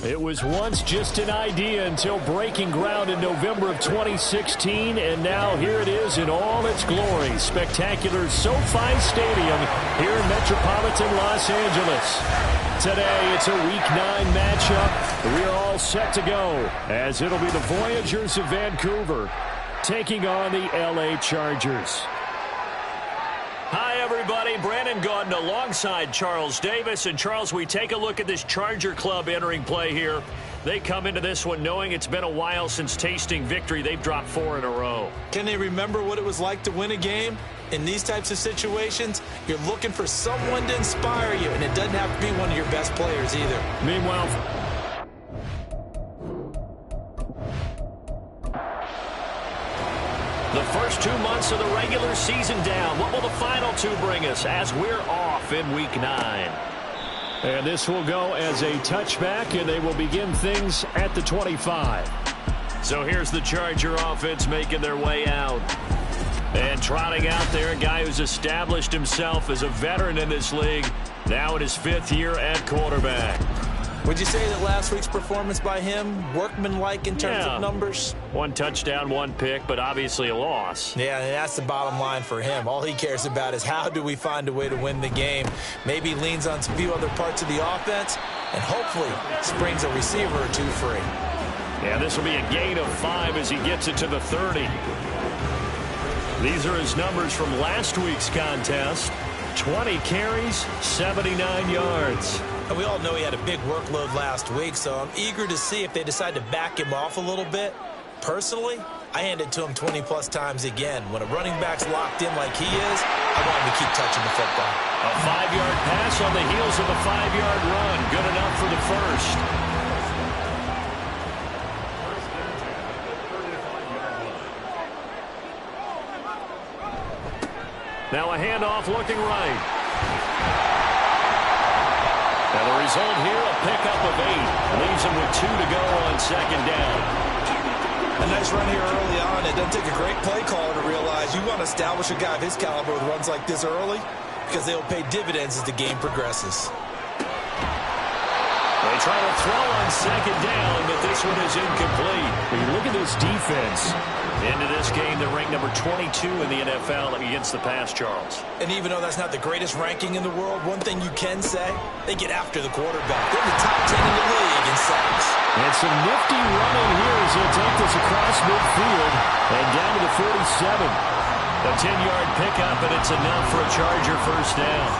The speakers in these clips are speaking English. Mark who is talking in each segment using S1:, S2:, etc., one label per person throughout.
S1: It was once just an idea until breaking ground in November of 2016, and now here it is in all its glory. Spectacular SoFi Stadium here in metropolitan Los Angeles. Today, it's a Week 9 matchup. We are all set to go, as it'll be the Voyagers of Vancouver taking on the LA Chargers.
S2: Hi, everybody. Brandon Gaudin alongside Charles Davis. And, Charles, we take a look at this Charger club entering play here. They come into this one knowing it's been a while since tasting victory. They've dropped 4 in a row.
S3: Can they remember what it was like to win a game? In these types of situations, you're looking for someone to inspire you, and it doesn't have to be one of your best players either.
S1: Meanwhile,
S2: the first 2 months of the regular season down. What will the final 2 bring us as we're off in Week 9?
S1: And this will go as a touchback, and they will begin things at the 25.
S2: So here's the Charger offense making their way out. And trotting out there, a guy who's established himself as a veteran in this league, now in his 5th year at quarterback.
S3: Would you say that last week's performance by him, workmanlike in terms of numbers?
S2: 1 touchdown, 1 pick, but obviously a loss.
S3: Yeah, and that's the bottom line for him. All he cares about is how do we find a way to win the game. Maybe leans on a few other parts of the offense, and hopefully springs a receiver or 2 free.
S2: Yeah, this will be a gain of 5 as he gets it to the 30. These are his numbers from last week's contest. 20 carries, 79 yards.
S3: And we all know he had a big workload last week, so I'm eager to see if they decide to back him off a little bit. Personally, I hand it to him 20-plus times again. When a running back's locked in like he is, I want him to keep touching the football.
S2: A 5-yard pass on the heels of a 5-yard run. Good enough for the first. Now a handoff looking right. Now the result here, a pickup of 8. Leaves him with 2 to go on 2nd down.
S3: A nice run here early on. It doesn't take a great play caller to realize you want to establish a guy of his caliber with runs like this early because they'll pay dividends as the game progresses.
S2: They try to throw on 2nd down, but this one is incomplete.
S1: When you look at this defense,
S2: into this game, they're ranked number 22 in the NFL against the pass, Charles.
S3: And even though that's not the greatest ranking in the world, one thing you can say, they get after the quarterback. They're in the top 10 in the league in sacks.
S1: And some nifty running here as he'll take this across midfield and down to the 47.
S2: A 10-yard pickup, and it's enough for a Charger first down.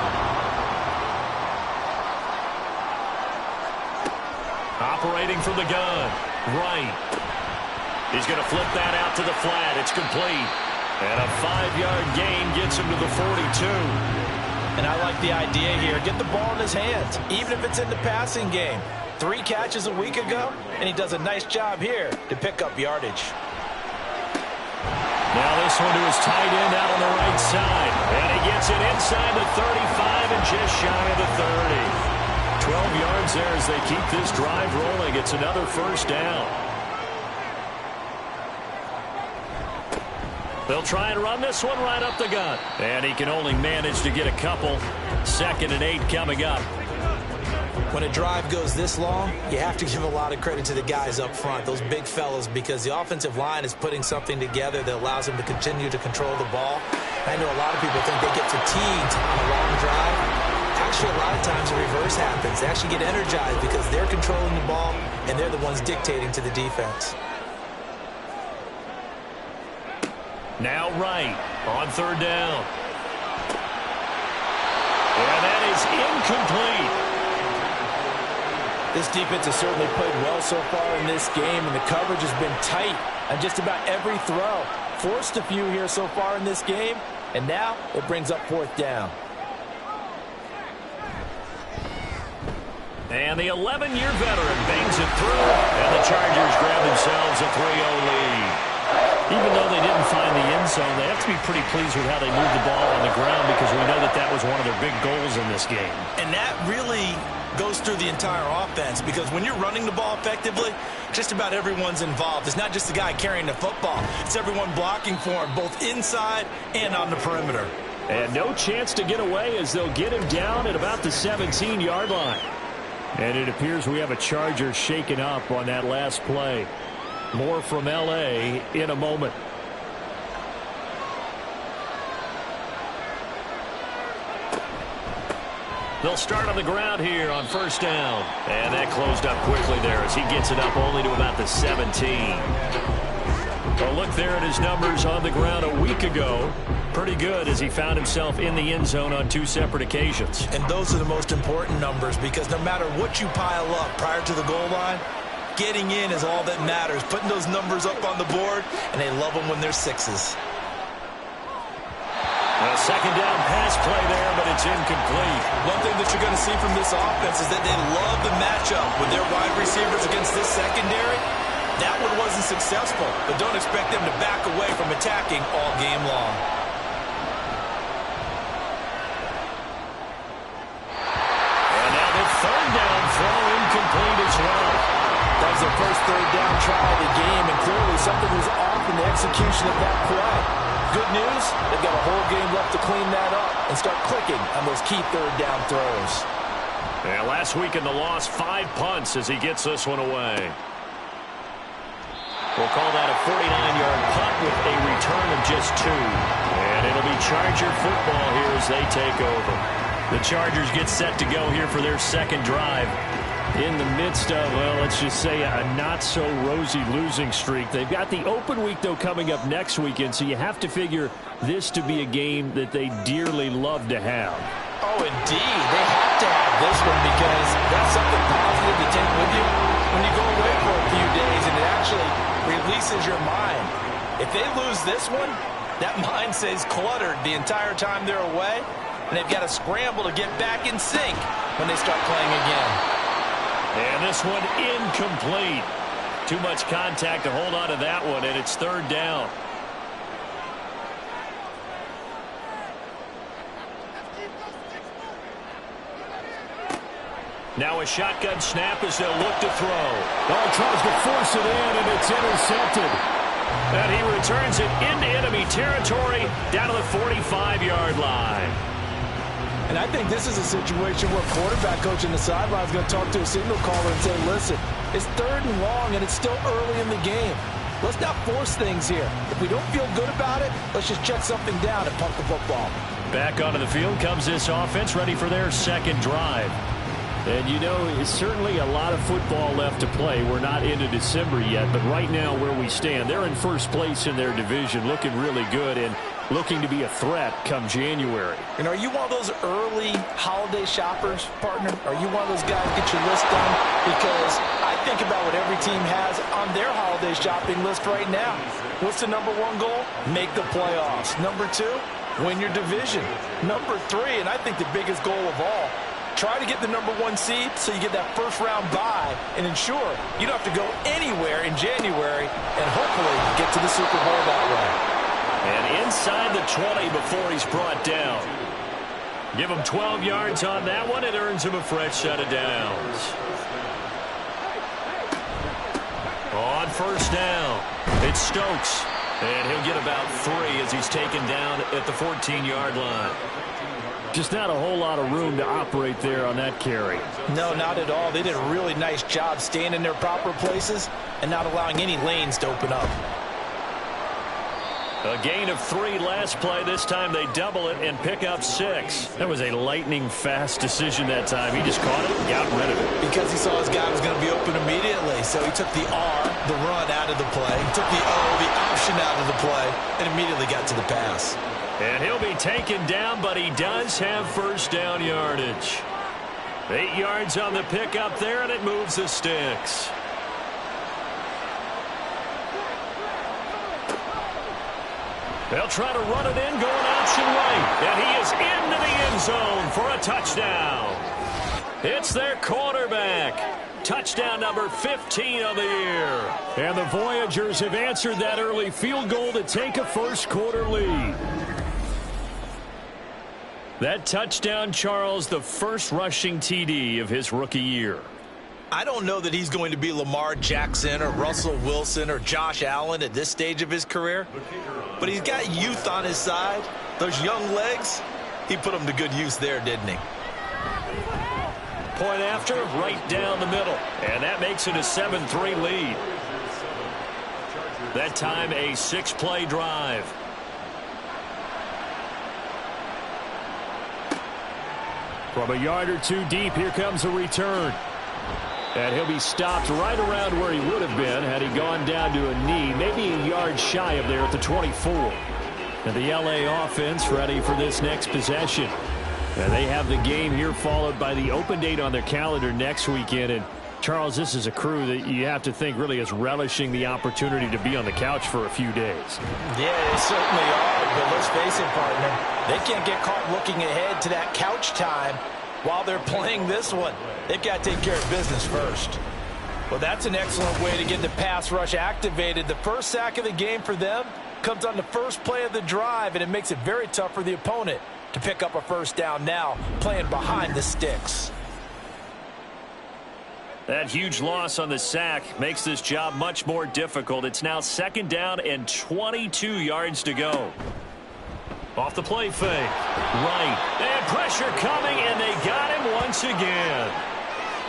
S2: Operating from the gun. Right. He's going to flip that out to the flat. It's complete. And a 5-yard gain gets him to the 42.
S3: And I like the idea here. Get the ball in his hands, even if it's in the passing game. 3 catches a week ago, and he does a nice job here to pick up yardage.
S2: Now this one to his tight end out on the right side. And he gets it inside the 35 and just shy of the 30. 12 yards there as they keep this drive rolling. It's another first down. They'll try and run this one right up the gut. And he can only manage to get a couple. 2nd and 8 coming up.
S3: When a drive goes this long, you have to give a lot of credit to the guys up front, those big fellas, because the offensive line is putting something together that allows them to continue to control the ball. I know a lot of people think they get fatigued on a long drive. Actually, a lot of times the reverse happens. They actually get energized because they're controlling the ball, and they're the ones dictating to the defense.
S2: Now right on 3rd down. And that is incomplete.
S4: This defense has certainly played well so far in this game, and the coverage has been tight on just about every throw. Forced a few here so far in this game, and now it brings up 4th down.
S2: And the 11-year veteran bangs it through, and the Chargers grab themselves a 3-0 lead.
S1: even though they didn't find the end zone, they have to be pretty pleased with how they moved the ball on the ground, because we know that that was one of their big goals in this game.
S3: And that really goes through the entire offense, because when you're running the ball effectively, just about everyone's involved. It's not just the guy carrying the football. It's everyone blocking for him, both inside and on the perimeter.
S1: And no chance to get away as they'll get him down at about the 17-yard line. And it appears we have a Charger shaken up on that last play. More from L.A. in a moment.
S2: They'll start on the ground here on first down. And that closed up quickly there as he gets it up only to about the 17. A look there at his numbers on the ground a week ago. Pretty good as he found himself in the end zone on 2 separate occasions.
S3: And those are the most important numbers because no matter what you pile up prior to the goal line, getting in is all that matters. Putting those numbers up on the board, and they love them when they're 6s.
S2: A second down pass play there, but it's incomplete.
S3: One thing that you're going to see from this offense is that they love the matchup with their wide receivers against this secondary. That one wasn't successful, but don't expect them to back away from attacking all game long.
S2: And now the third down throw incomplete as well.
S4: That was their first third down try of the game, and clearly something was off in the execution of that play. Good news, they've got a whole game left to clean that up and start clicking on those key third down throws.
S2: And last week in the loss, 5 punts as he gets this one away. We'll call that a 49-yard punt with a return of just 2. And it'll be Charger football here as they take over. The Chargers get set to go here for their second drive.
S1: In the midst of, well, let's just say a not-so-rosy losing streak. They've got the open week, though, coming up next weekend, so you have to figure this to be a game that they dearly love to have.
S3: Oh, indeed. They have to have this one because that's something positive to take with you when you go away for a few days, and it actually releases your mind. If they lose this one, that mind stays cluttered the entire time they're away, and they've got to scramble to get back in sync when they start playing again.
S2: And this one incomplete. Too much contact to hold on to that one, and it's third down. Now a shotgun snap as they'll look to throw.
S1: Oh, tries to force it in, and it's intercepted.
S2: And he returns it into enemy territory down to the 45-yard line.
S4: And I think this is a situation where quarterback coach on the sideline is going to talk to a signal caller and say, listen, it's third and long, and it's still early in the game. Let's not force things here. If we don't feel good about it, let's just check something down and pump the football.
S2: Back onto the field comes this offense, ready for their second drive.
S1: And, you know, it's certainly a lot of football left to play. We're not into December yet, but right now where we stand, they're in first place in their division, looking really good and looking to be a threat come January.
S3: And are you one of those early holiday shoppers, partner? Are you one of those guys get your list done? Because I think about what every team has on their holiday shopping list right now. What's the number 1 goal? Make the playoffs. Number 2, win your division. Number 3, and I think the biggest goal of all, try to get the number 1 seed so you get that first-round bye and ensure you don't have to go anywhere in January and hopefully get to the Super Bowl that way.
S2: And inside the 20 before he's brought down. Give him 12 yards on that one. It earns him a fresh set of downs. On first down, it's Stokes. And he'll get about 3 as he's taken down at the 14-yard line.
S1: Just not a whole lot of room to operate there on that carry.
S3: No, not at all. They did a really nice job staying in their proper places and not allowing any lanes to open up.
S2: A gain of 3 last play. This time they double it and pick up 6. That was a lightning-fast decision that time. He just caught it and got rid of it.
S3: Because he saw his guy was going to be open immediately. So he took the R, the run, out of the play. He took the O, the option, out of the play, and immediately got to the pass.
S2: And he'll be taken down, but he does have first down yardage. 8 yards on the pickup there, and it moves the sticks. They'll try to run it in, going option right. And he is into the end zone for a touchdown. It's their quarterback. Touchdown number 15 of the year.
S1: And the Voyagers have answered that early field goal to take a first-quarter lead.
S2: That touchdown, Charles, the first rushing TD of his rookie year.
S3: I don't know that he's going to be Lamar Jackson or Russell Wilson or Josh Allen at this stage of his career, but he's got youth on his side. Those young legs, he put them to good use there, didn't he?
S2: Point after, right down the middle. And that makes it a 7-3 lead. That time a 6-play drive.
S1: From a yard or two deep, here comes a return. And he'll be stopped right around where he would have been had he gone down to a knee, maybe a yard shy of there at the 24. And the LA offense ready for this next possession. And they have the game here followed by the open date on their calendar next weekend. And Charles, this is a crew that you have to think really is relishing the opportunity to be on the couch for a few days.
S4: Yeah, they certainly are. But let's face it, partner, they can't get caught looking ahead to that couch time while they're playing this one. They've got to take care of business first. Well, that's an excellent way to get the pass rush activated. The first sack of the game for them comes on the first play of the drive, and it makes it very tough for the opponent to pick up a first down now, playing behind the sticks.
S2: That huge loss on the sack makes this job much more difficult. It's now 2nd down and 22 yards to go. Off the play fake. Right. And pressure coming, and they got him once again.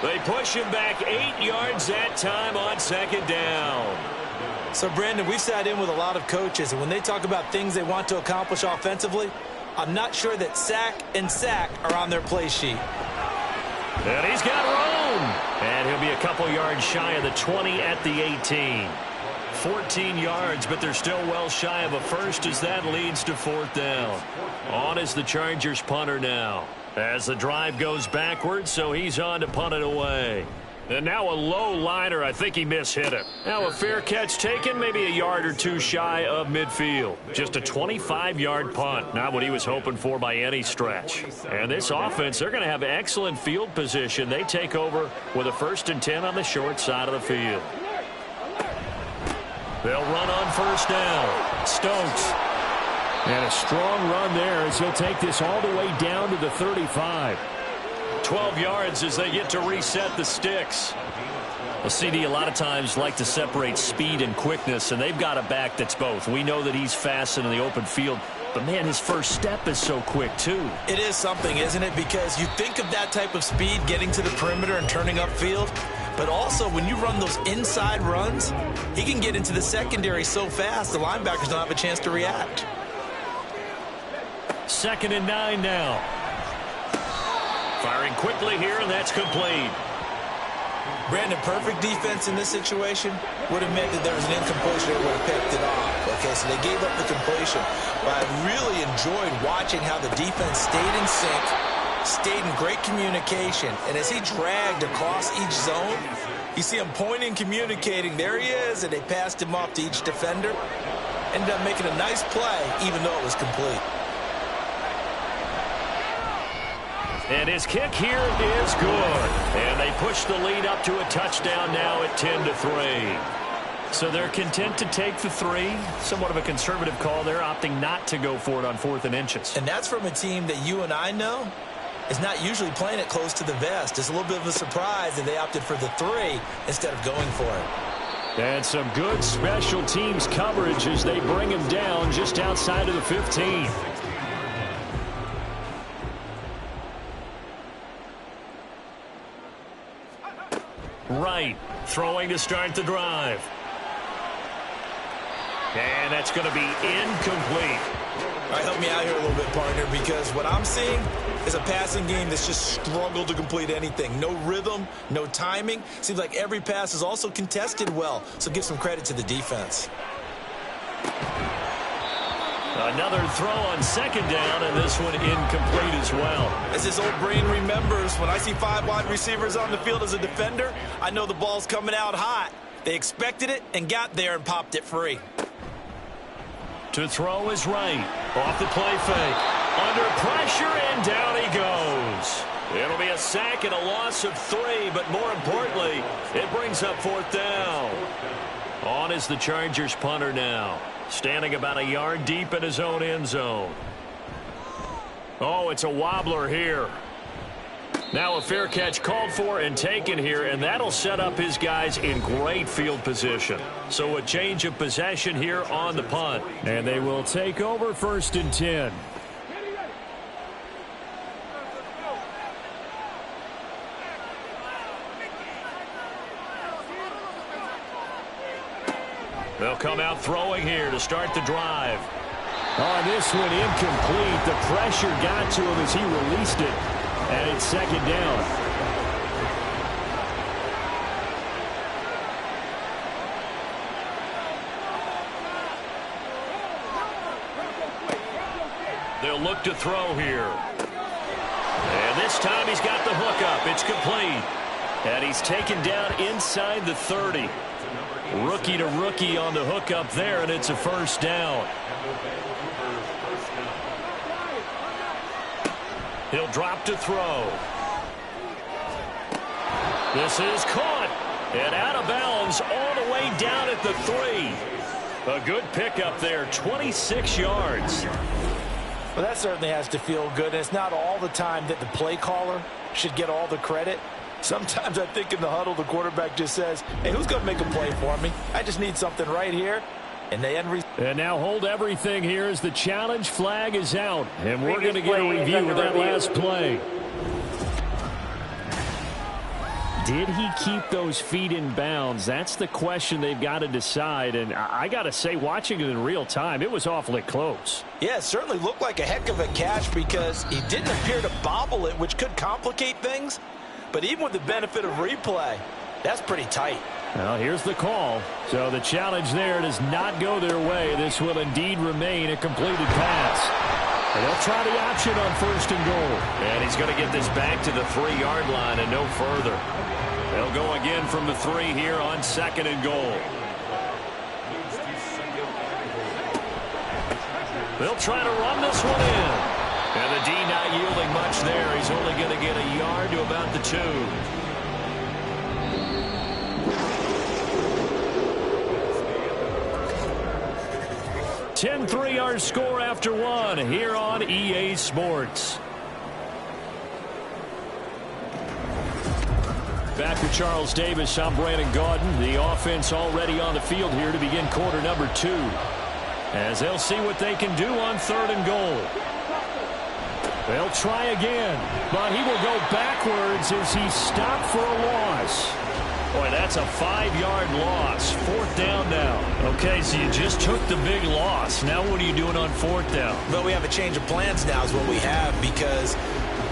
S2: They push him back 8 yards that time on 2nd down.
S3: So, Brandon, we've sat in with a lot of coaches, and when they talk about things they want to accomplish offensively, I'm not sure that sack and sack are on their play sheet.
S2: And he's got room. And he'll be a couple yards shy of the 20 at the 18. 14 yards, but they're still well shy of a first as that leads to 4th down. On is the Chargers punter now. As the drive goes backwards, so he's on to punt it away. And now a low liner. I think he mishit it. Now a fair catch taken, maybe a yard or two shy of midfield. Just a 25-yard punt. Not what he was hoping for by any stretch. And this offense, they're going to have excellent field position. They take over with a 1st and 10 on the short side of the field. They'll run on 1st down. Stokes.
S1: And a strong run there as he'll take this all the way down to the 35.
S2: 12 yards as they get to reset the sticks. Well, CD a lot of times like to separate speed and quickness, and they've got a back that's both. We know that he's fast in the open field, but, man, his first step is so quick, too.
S3: It is something, isn't it? Because you think of that type of speed getting to the perimeter and turning upfield, but also when you run those inside runs, he can get into the secondary so fast the linebackers don't have a chance to react.
S2: 2nd and 9 now. Firing quickly here, and that's complete.
S3: Brandon, perfect defense in this situation would have meant that there was an incompletion that would have picked it off. Okay, so they gave up the completion. But I really enjoyed watching how the defense stayed in sync, stayed in great communication. And as he dragged across each zone, you see him pointing, communicating. There he is, and they passed him off to each defender. Ended up making a nice play, even though it was complete.
S2: And his kick here is good. And they push the lead up to a touchdown now at 10-3. So they're content to take the 3. Somewhat of a conservative call there, opting not to go for it on 4th and inches.
S3: And that's from a team that you and I know is not usually playing it close to the vest. It's a little bit of a surprise that they opted for the 3 instead of going for it.
S1: And some good special teams coverage as they bring him down just outside of the 15.
S2: Right, throwing to start the drive. And that's going to be incomplete.
S3: All right, help me out here a little bit, partner, because what I'm seeing is a passing game that's just struggled to complete anything. No rhythm, no timing. Seems like every pass is also contested well, so give some credit to the defense.
S2: Another throw on 2nd down, and this one incomplete as well.
S3: As his old brain remembers, when I see 5 wide receivers on the field as a defender, I know the ball's coming out hot. They expected it and got there and popped it free.
S2: To throw is right. Off the play fake. Under pressure, and down he goes. It'll be a sack and a loss of 3, but more importantly, it brings up 4th down. On is the Chargers punter now. Standing about a yard deep in his own end zone. Oh, it's a wobbler here. Now a fair catch called for and taken here, and that'll set up his guys in great field position. So a change of possession here on the punt.
S1: And they will take over 1st and 10.
S2: They'll come out throwing here to start the drive.
S1: On this one, incomplete. The pressure got to him as he released it. And it's second down.
S2: They'll look to throw here. And this time he's got the hookup. It's complete. And he's taken down inside the 30. Rookie to rookie on the hookup there, and it's a first down. He'll drop to throw. This is caught. And out of bounds all the way down at the 3. A good pickup there, 26 yards.
S4: Well, that certainly has to feel good. And it's not all the time that the play caller should get all the credit. Sometimes I think in the huddle, the quarterback just says, hey, who's going to make a play for me? I just need something right here. And they end.
S1: And now hold everything here as the challenge flag is out. And we're going to get a review of that last play. Did he keep those feet in bounds? That's the question they've got to decide. And I got to say, watching it in real time, it was awfully close.
S4: Yeah, it certainly looked like a heck of a catch because he didn't appear to bobble it, which could complicate things. But even with the benefit of replay, that's pretty tight.
S1: Well, here's the call. So the challenge there does not go their way. This will indeed remain a completed pass. And they'll try the option on first and goal.
S2: And he's going to get this back to the 3-yard line and no further. They'll go again from the 3 here on second and goal. They'll try to run this one in. And the D not yielding much there. He's only going to get a yard to about the 2.
S1: 10-3 our score after 1 here on EA Sports. Back with Charles Davis, I'm Brandon Gaudin. The offense already on the field here to begin quarter number 2. As they'll see what they can do on third and goal. They'll try again, but he will go backwards as he stopped for a loss. Boy, that's a 5-yard loss. Fourth down now.
S2: Okay, so you just took the big loss. Now what are you doing on fourth down?
S3: But we have a change of plans now is what we have, because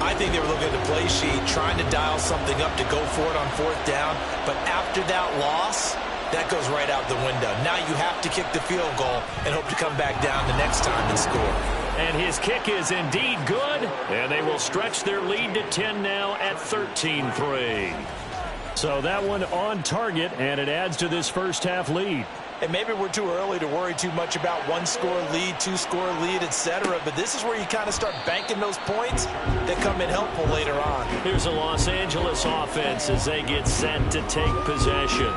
S3: I think they were looking at the play sheet, trying to dial something up to go for it on fourth down. But after that loss, that goes right out the window. Now you have to kick the field goal and hope to come back down the next time and score.
S2: And his kick is indeed good. And they will stretch their lead to 10 now at 13-3.
S1: So that one on target, and it adds to this first half lead.
S4: And maybe we're too early to worry too much about 1-score lead, 2-score lead, etc. But this is where you kind of start banking those points that come in helpful later on.
S2: Here's a Los Angeles offense as they get set to take possession.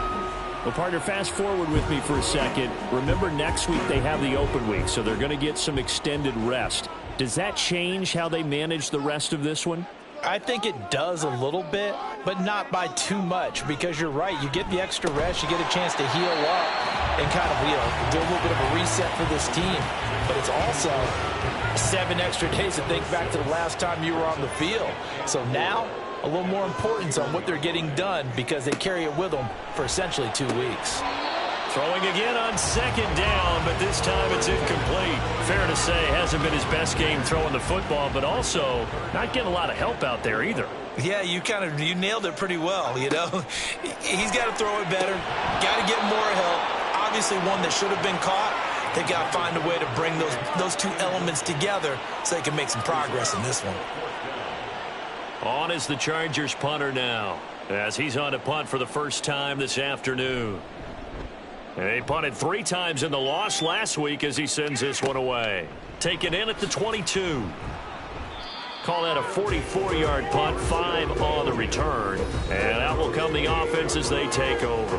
S1: Well, partner, fast forward with me for a second. Remember, next week they have the open week, so they're going to get some extended rest. Does that change how they manage the rest of this one?
S4: I think it does a little bit, but not by too much, because you're right. You get the extra rest, you get a chance to heal up and kind of, do a little bit of a reset for this team. But it's also 7 extra days to think back to the last time you were on the field. So now, a little more importance on what they're getting done, because they carry it with them for essentially 2 weeks.
S2: Throwing again on second down, but this time it's incomplete. Fair to say, hasn't been his best game throwing the football, but also not getting a lot of help out there either.
S3: Yeah, you nailed it pretty well, you know. He's got to throw it better, got to get more help. Obviously one that should have been caught. They got to find a way to bring those two elements together so they can make some progress in this one.
S2: On is the Chargers punter now, as he's on to punt for the first time this afternoon. He punted 3 times in the loss last week as he sends this one away. Taken in at the 22. Call that a 44-yard punt, 5 on the return. And out will come the offense as they take over.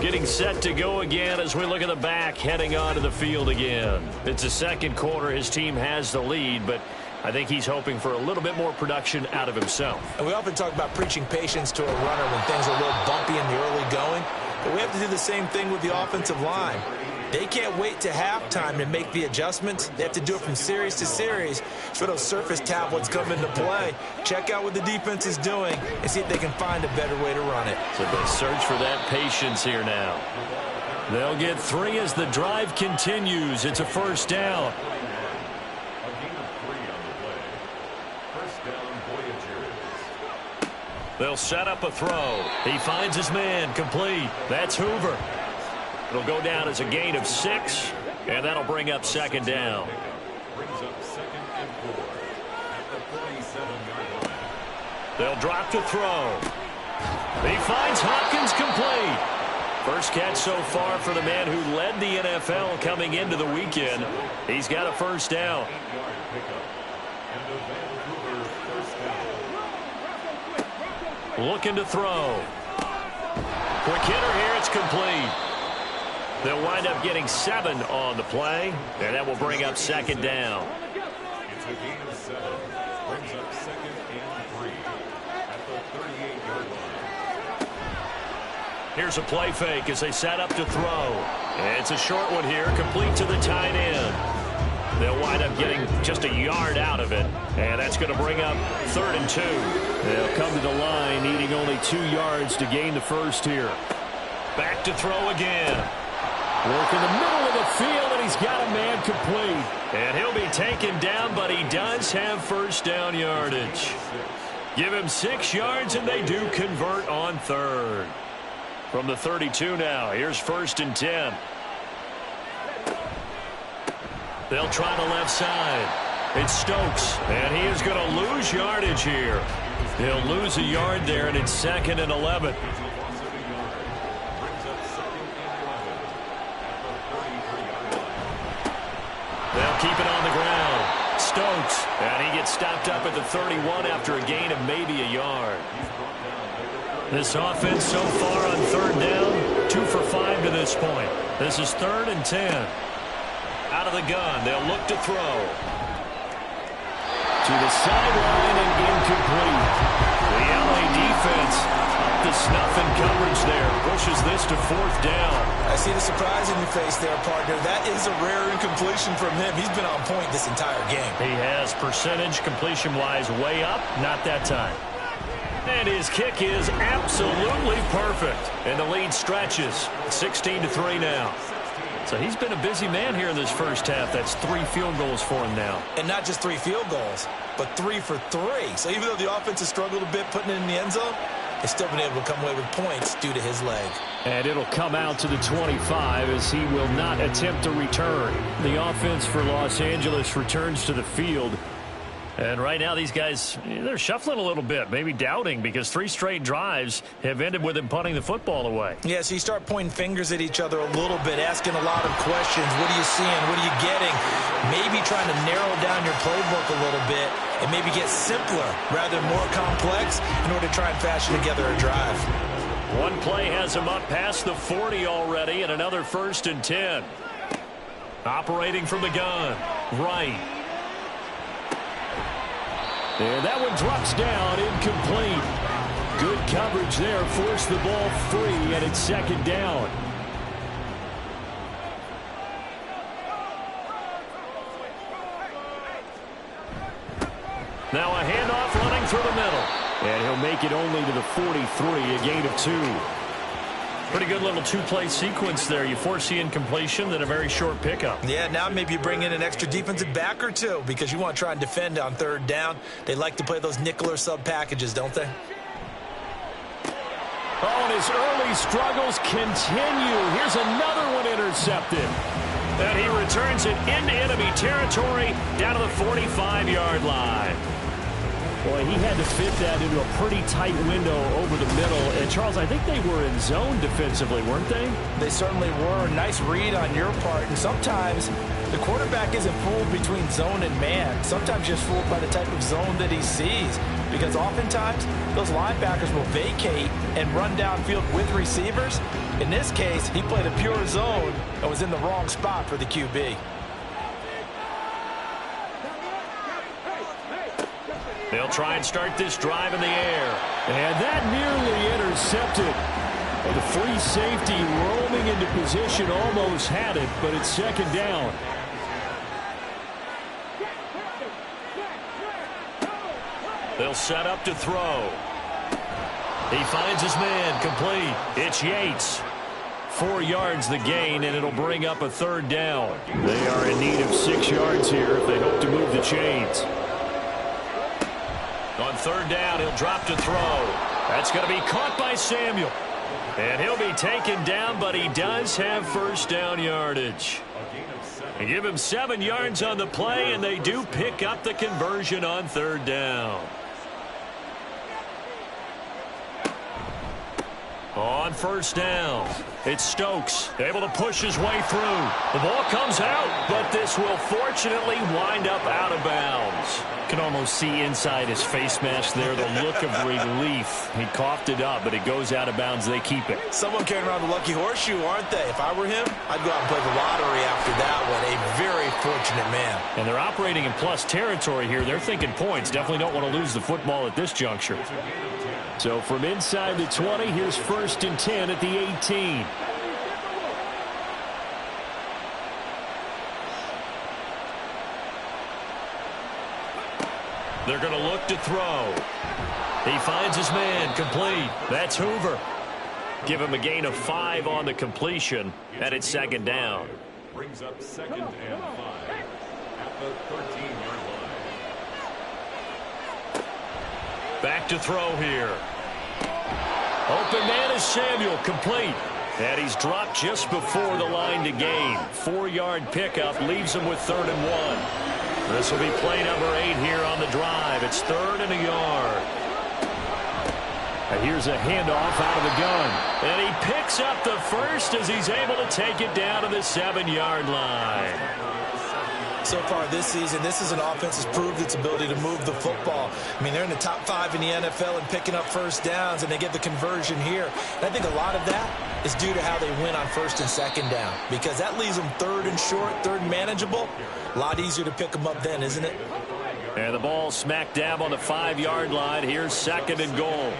S2: Getting set to go again as we look at the back, heading onto the field again. It's the second quarter. His team has the lead, but I think he's hoping for a little bit more production out of himself.
S3: And we often talk about preaching patience to a runner when things are a little bumpy in the early going. But we have to do the same thing with the offensive line. They can't wait to halftime to make the adjustments. They have to do it from series to series. So those surface tablets come into play. Check out what the defense is doing and see if they can find a better way to run it.
S2: So they search for that patience here now. They'll get 3 as the drive continues. It's a first down.
S1: A gain of 3 on the play. First down, Voyagers.
S2: They'll set up a throw. He finds his man, complete. That's Hoover. It'll go down as a gain of 6, and that'll bring up second down.
S1: Brings up 2nd and 4 at the 47-yard line.
S2: They'll drop to throw. He finds Hopkins, complete. First catch so far for the man who led the NFL coming into the weekend. He's got a first down.
S1: 8-yard pickup. And a Vancouver first down.
S2: Looking to throw. Quick hitter here. It's complete. They'll wind up getting 7 on the play, and that will bring up second down.
S1: It's a gain of 7. Brings up 2nd and 3 at the 38-yard line.
S2: Here's a play fake as they set up to throw. It's a short one here, complete to the tight end. They'll wind up getting just a yard out of it, and that's going to bring up 3rd and 2. They'll come to the line needing only 2 yards to gain the first here. Back to throw again. Work in the middle of the field, and he's got a man complete. And he'll be taken down, but he does have first down yardage. Give him 6 yards, and they do convert on 3rd. From the 32 now, here's 1st and 10. They'll try the left side. It's Stokes, and he is going to lose yardage here. He'll lose a yard there, and it's 2nd and 11. They'll keep it on the ground. Stokes, and he gets stopped up at the 31 after a gain of maybe a yard. This offense so far on 3rd down, 2 for 5 to this point. This is 3rd and 10. Out of the gun, they'll look to throw. To the sideline and incomplete. The LA defense up to snuff in coverage there. Pushes this to 4th down.
S3: I see the surprise in your face there, partner. That is a rare incompletion from him. He's been on point this entire game.
S2: He has percentage completion-wise way up, not that time. And his kick is absolutely perfect. And the lead stretches. 16-3 now. So he's been a busy man here in this first half. That's 3 field goals for him now.
S3: And not just 3 field goals, but 3 for 3. So even though the offense has struggled a bit putting it in the end zone, they've still been able to come away with points due to his leg.
S2: And it'll come out to the 25 as he will not attempt to return. The offense for Los Angeles returns to the field. And right now these guys, they're shuffling a little bit, maybe doubting, because 3 straight drives have ended with him punting the football away.
S3: Yeah, so you start pointing fingers at each other a little bit, asking a lot of questions. What are you seeing? What are you getting? Maybe trying to narrow down your playbook a little bit and maybe get simpler rather than more complex in order to try and fashion together a drive.
S2: One play has him up past the 40 already, and another 1st and 10. Operating from the gun. Right. And that one drops down, incomplete. Good coverage there, forced the ball free, and it's 2nd down. Now a handoff running through the middle. And he'll make it only to the 43, a gain of 2. Pretty good little 2-play sequence there. You force the incompletion, then a very short pickup.
S3: Yeah, now maybe you bring in an extra defensive back or 2 because you want to try and defend on 3rd down. They like to play those nickel or sub packages, don't they?
S2: Oh, and his early struggles continue. Here's another one intercepted. And he returns it into enemy territory down to the 45-yard line. Boy, he had to fit that into a pretty tight window over the middle. And, Charles, I think they were in zone defensively, weren't they?
S4: They certainly were. Nice read on your part. And sometimes the quarterback isn't fooled between zone and man. Sometimes just fooled by the type of zone that he sees. Because oftentimes, those linebackers will vacate and run downfield with receivers. In this case, he played a pure zone and was in the wrong spot for the QB.
S2: They'll try and start this drive in the air. And that nearly intercepted. Well, the free safety roaming into position almost had it, but it's 2nd down. They'll set up to throw. He finds his man complete. It's Yates.
S1: 4 yards the gain, and it'll bring up a third down. They are in need of 6 yards here if they hope to move the chains. On third down, he'll drop to throw. That's going to be caught by Samuel. And he'll be taken down, but he does have first down yardage. They give him 7 yards on the play, and they do pick up the conversion on third down. On first down, it's Stokes, able to push his way through. The ball comes out, but this will fortunately wind up out of bounds. Can almost see inside his face mask there the look of relief. He coughed it up, but it goes out of bounds. They keep it.
S3: Someone carrying around the lucky horseshoe, aren't they? If I were him, I'd go out and play the lottery after that one. A very fortunate man.
S1: And they're operating in plus territory here. They're thinking points. Definitely don't want to lose the football at this juncture. So from inside the 20, here's 1st and 10 at the 18. They're going to look to throw. He finds his man, complete. That's Hoover. Give him a gain of 5 on the completion, and it's 2nd down.
S5: Brings up 2nd and 5 at the 13-yard line.
S1: Back to throw here. Open man is Samuel, complete. And he's dropped just before the line to gain. 4-yard pickup leaves him with 3rd and 1. This will be play number 8 here on the drive. It's 3rd and a yard. And here's a handoff out of the gun. And he picks up the first as he's able to take it down to the 7-yard line.
S3: So far this season, this is an offense that's proved its ability to move the football. I mean, they're in the top 5 in the NFL and picking up first downs, and they get the conversion here. And I think a lot of that is due to how they win on 1st and 2nd down, because that leaves them 3rd and short, 3rd and manageable. A lot easier to pick them up then, isn't it?
S1: And the ball smack dab on the 5-yard line. Here's 2nd and goal.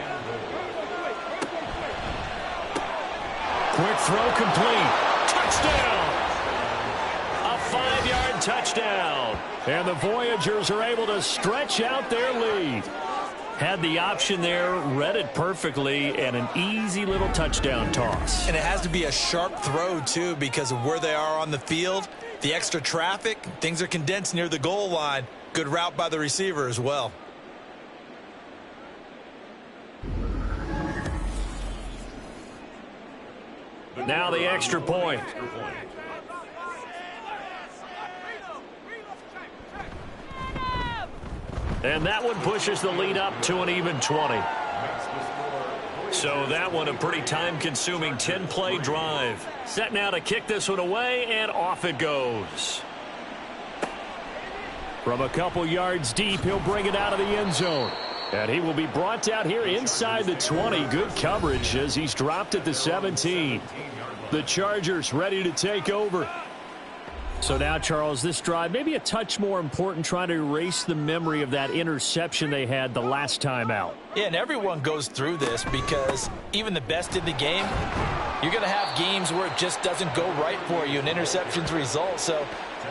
S1: Quick throw complete. Touchdown! A 5-yard touchdown. And the Voyagers are able to stretch out their lead. Had the option there, read it perfectly, and an easy little touchdown toss.
S3: And it has to be a sharp throw, too, because of where they are on the field. The extra traffic, things are condensed near the goal line. Good route by the receiver as well.
S1: Now the extra point. And that one pushes the lead up to an even 20. So that one a pretty time-consuming 10-play drive. Set now to kick this one away, and off it goes. From a couple yards deep, he'll bring it out of the end zone. And he will be brought out here inside the 20. Good coverage as he's dropped at the 17. The Chargers ready to take over. So now, Charles, this drive maybe a touch more important, trying to erase the memory of that interception they had the last time out.
S3: Yeah, and everyone goes through this because even the best in the game, you're going to have games where it just doesn't go right for you and interceptions result. So,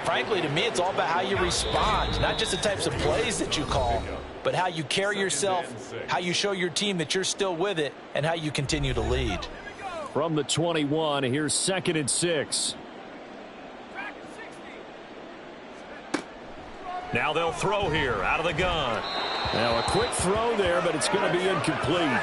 S3: frankly, to me, it's all about how you respond, not just the types of plays that you call, but how you carry yourself, how you show your team that you're still with it, and how you continue to lead.
S1: From the 21, here's 2nd and 6. Now they'll throw here out of the gun. Now a quick throw there, but it's going to be incomplete.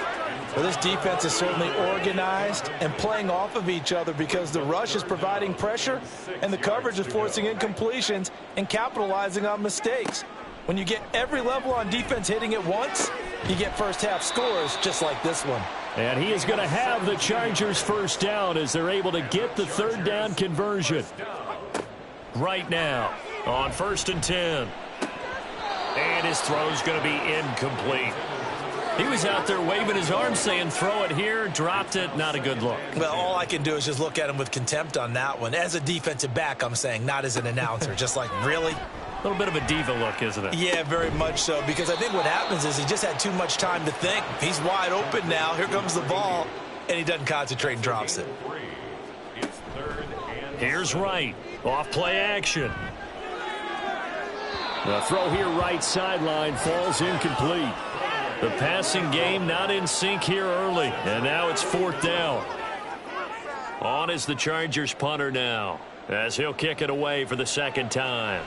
S3: Well, this defense is certainly organized and playing off of each other because the rush is providing pressure and the coverage is forcing incompletions and capitalizing on mistakes. When you get every level on defense hitting at once, you get first-half scores just like this one.
S1: And he is going to have the Chargers first down as they're able to get the 3rd down conversion. Right now on 1st and 10. And his throw's going to be incomplete. He was out there waving his arms saying throw it here, dropped it, not a good look.
S3: Well, all I can do is just look at him with contempt on that one. As a defensive back, I'm saying, not as an announcer. Just like, really?
S1: A little bit of a diva look, isn't it?
S3: Yeah, very much so, because I think what happens is he just had too much time to think. He's wide open now. Here comes the ball, and he doesn't concentrate and drops it.
S1: Here's Wright. Off play action. The throw here right sideline falls incomplete. The passing game not in sync here early, and now it's 4th down.
S2: On is the Chargers punter now, as he'll kick it away for the second time.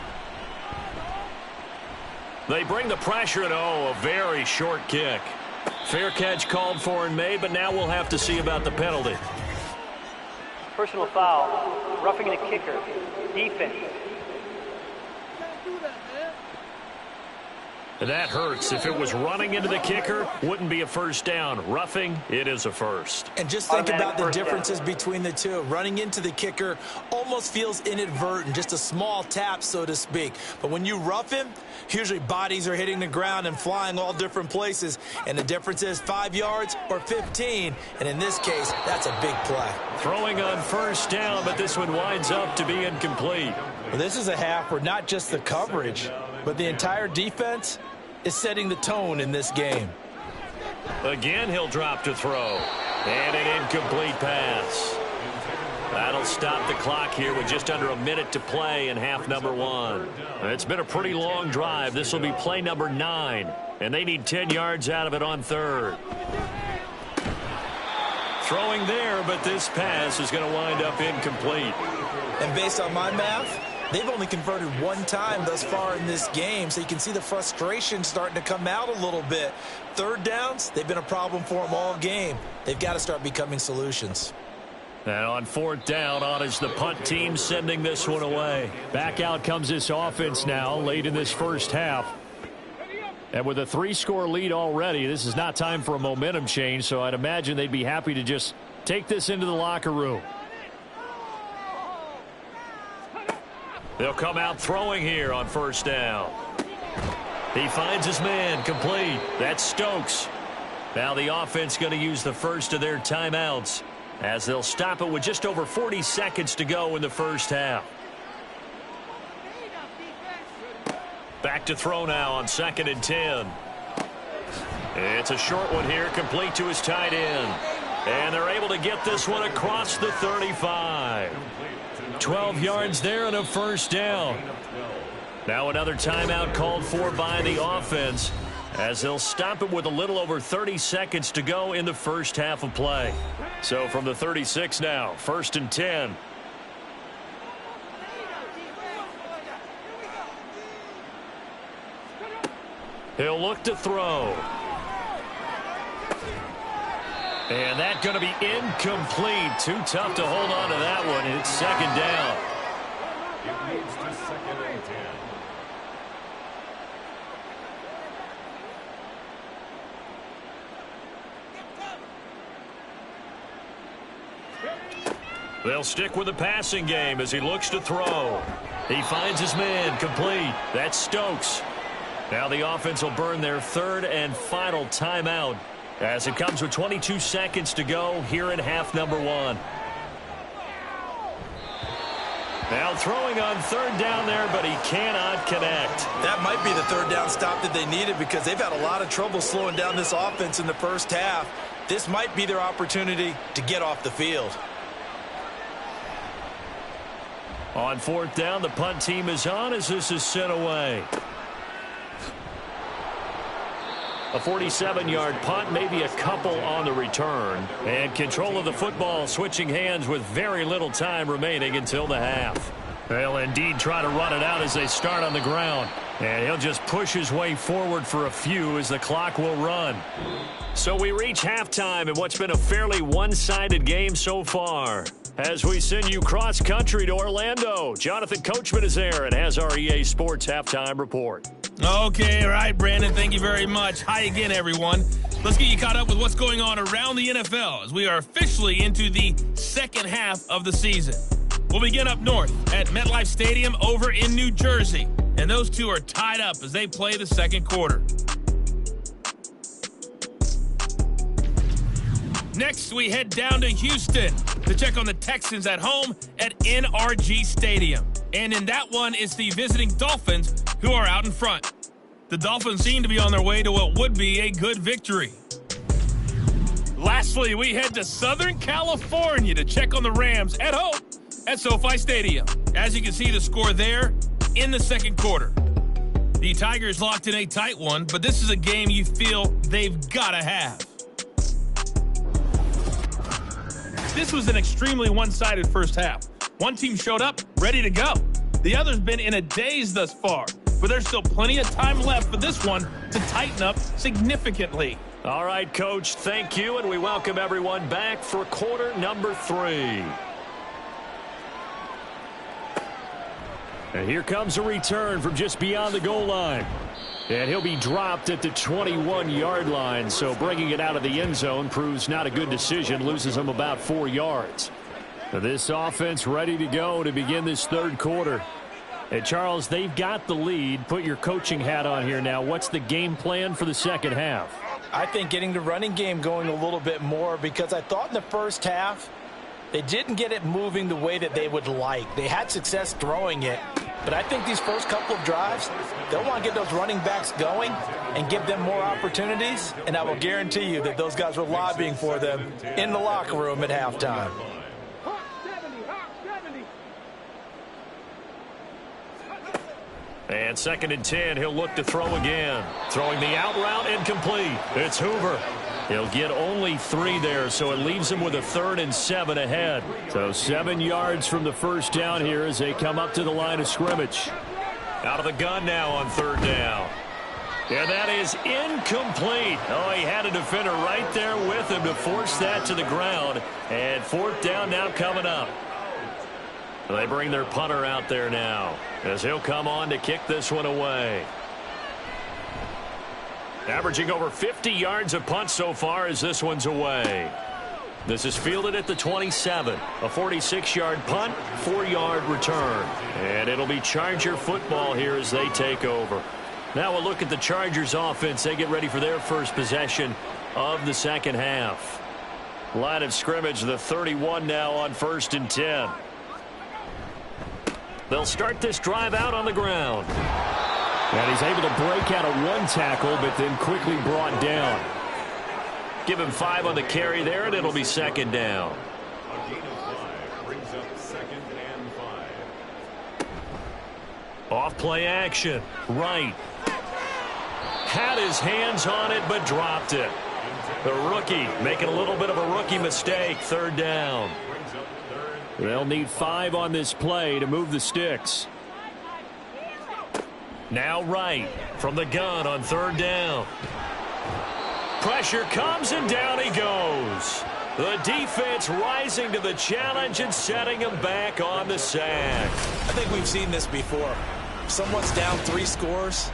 S2: They bring the pressure, and a very short kick. Fair catch called for and made, but now we'll have to see about the penalty.
S6: Personal foul, roughing the kicker, defense.
S2: That hurts. If it was running into the kicker, wouldn't be a first down. Roughing, it is a first.
S3: And just think about the differences between the two. Running into the kicker almost feels inadvertent, just a small tap, so to speak. But when you rough him, usually bodies are hitting the ground and flying all different places. And the difference is 5 yards or 15. And in this case, that's a big play.
S2: Throwing on first down, but this one winds up to be incomplete.
S4: Well, this is a half where not just the coverage, but the entire defense is setting the tone in this game.
S2: Again, he'll drop to throw. And an incomplete pass. That'll stop the clock here with just under a minute to play in half number 1. It's been a pretty long drive. This will be play number 9. And they need 10 yards out of it on third. Throwing there, but this pass is going to wind up incomplete.
S3: And based on my math, they've only converted one time thus far in this game, so you can see the frustration starting to come out a little bit. Third downs, they've been a problem for them all game. They've got to start becoming solutions.
S2: And on fourth down, on is the punt team sending this one away.
S1: Back out comes this offense now late in this first half. And with a 3-score lead already, this is not time for a momentum change, so I'd imagine they'd be happy to just take this into the locker room.
S2: They'll come out throwing here on first down. He finds his man, complete. That's Stokes. Now the offense going to use the first of their timeouts as they'll stop it with just over 40 seconds to go in the first half. Back to throw now on 2nd and 10. It's a short one here, complete to his tight end. And they're able to get this one across the 35. 12 yards there and a first down. Now another timeout called for by the offense as they'll stop it with a little over 30 seconds to go in the first half of play. So from the 36 now, 1st and 10. He'll look to throw. And that's going to be incomplete. Too tough to hold on to that one. It's 2nd down.
S5: It moves to 2nd and 10.
S2: They'll stick with the passing game as he looks to throw. He finds his man, complete. That's Stokes. Now the offense will burn their 3rd and final timeout as it comes with 22 seconds to go here in half number 1. Now throwing on 3rd down there, but he cannot connect.
S3: That might be the 3rd down stop that they needed because they've had a lot of trouble slowing down this offense in the first half. This might be their opportunity to get off the field.
S2: On 4th down, the punt team is on as this is sent away. A 47-yard punt, maybe a couple on the return. And control of the football switching hands with very little time remaining until the half. They'll indeed try to run it out as they start on the ground. And he'll just push his way forward for a few as the clock will run. So we reach halftime in what's been a fairly one-sided game so far. As we send you cross-country to Orlando, Jonathan Coachman is there and has our EA Sports Halftime Report.
S7: Okay, all right, Brandon, thank you very much. Hi again, everyone. Let's get you caught up with what's going on around the NFL as we are officially into the second half of the season. We'll begin up north at MetLife Stadium over in New Jersey, and those two are tied up as they play the second quarter. Next, we head down to Houston to check on the Texans at home at NRG Stadium. And in that one, it's the visiting Dolphins who are out in front. The Dolphins seem to be on their way to what would be a good victory. Lastly, we head to Southern California to check on the Rams at home at SoFi Stadium. As you can see, the score there in the second quarter. The Tigers locked in a tight one, but this is a game you feel they've got to have. This was an extremely one-sided first half. One team showed up, ready to go. The other's been in a daze thus far, but there's still plenty of time left for this one to tighten up significantly.
S2: All right, Coach, thank you, and we welcome everyone back for quarter number 3.
S1: And here comes a return from just beyond the goal line. And he'll be dropped at the 21-yard line, so bringing it out of the end zone proves not a good decision, loses him about 4 yards. This offense ready to go to begin this third quarter. And Charles, they've got the lead. Put your coaching hat on here now. What's the game plan for the second half?
S4: I think getting the running game going a little bit more, because I thought in the first half they didn't get it moving the way that they would like. They had success throwing it, but I think these first couple of drives, they'll want to get those running backs going and give them more opportunities, and I will guarantee you that those guys were lobbying for them in the locker room at halftime.
S2: And 2nd and 10, he'll look to throw again. Throwing the out route incomplete. It's Hoover. He'll get only 3 there, so it leaves him with a 3rd and 7 ahead.
S1: So 7 yards from the first down here as they come up to the line of scrimmage.
S2: Out of the gun now on 3rd down. And that is incomplete. Oh, he had a defender right there with him to force that to the ground. And 4th down now coming up. They bring their punter out there now as he'll come on to kick this one away. Averaging over 50 yards a punt so far as this one's away. This is fielded at the 27. A 46-yard punt, 4-yard return. And it'll be Charger football here as they take over. Now we'll look at the Chargers offense. They get ready for their first possession of the second half. Line of scrimmage, the 31 now on 1st and 10. They'll start this drive out on the ground.
S1: And he's able to break out of 1 tackle, but then quickly brought down.
S2: Give him 5 on the carry there, and it'll be 2nd down.
S5: A gain of 5 brings up 2nd and 5.
S2: Off play action. Right. Had his hands on it, but dropped it. The rookie making a little bit of a rookie mistake. 3rd down.
S1: They'll need 5 on this play to move the sticks.
S2: Now right from the gun on 3rd down. Pressure comes and down he goes. The defense rising to the challenge and setting him back on the sack.
S3: I think we've seen this before. If someone's down 3 scores,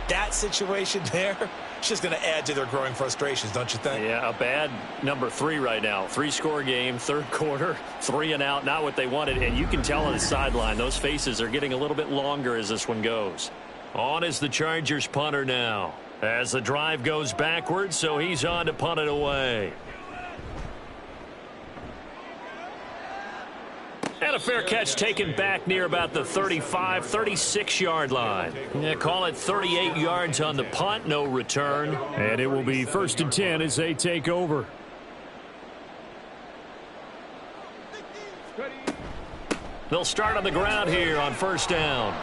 S3: that situation there, it's just going to add to their growing frustrations, don't you think?
S2: Yeah, a bad number 3 right now. 3-score game, 3rd quarter, 3 and out, not what they wanted. And you can tell on the sideline, those faces are getting a little bit longer as this one goes. On is the Chargers punter now. As the drive goes backwards, so he's on to punt it away. And a fair catch taken back near about the 35, 36-yard line. Yeah, call it 38 yards on the punt, no return.
S1: And it will be 1st and 10 as they take over.
S2: They'll start on the ground here on 1st down.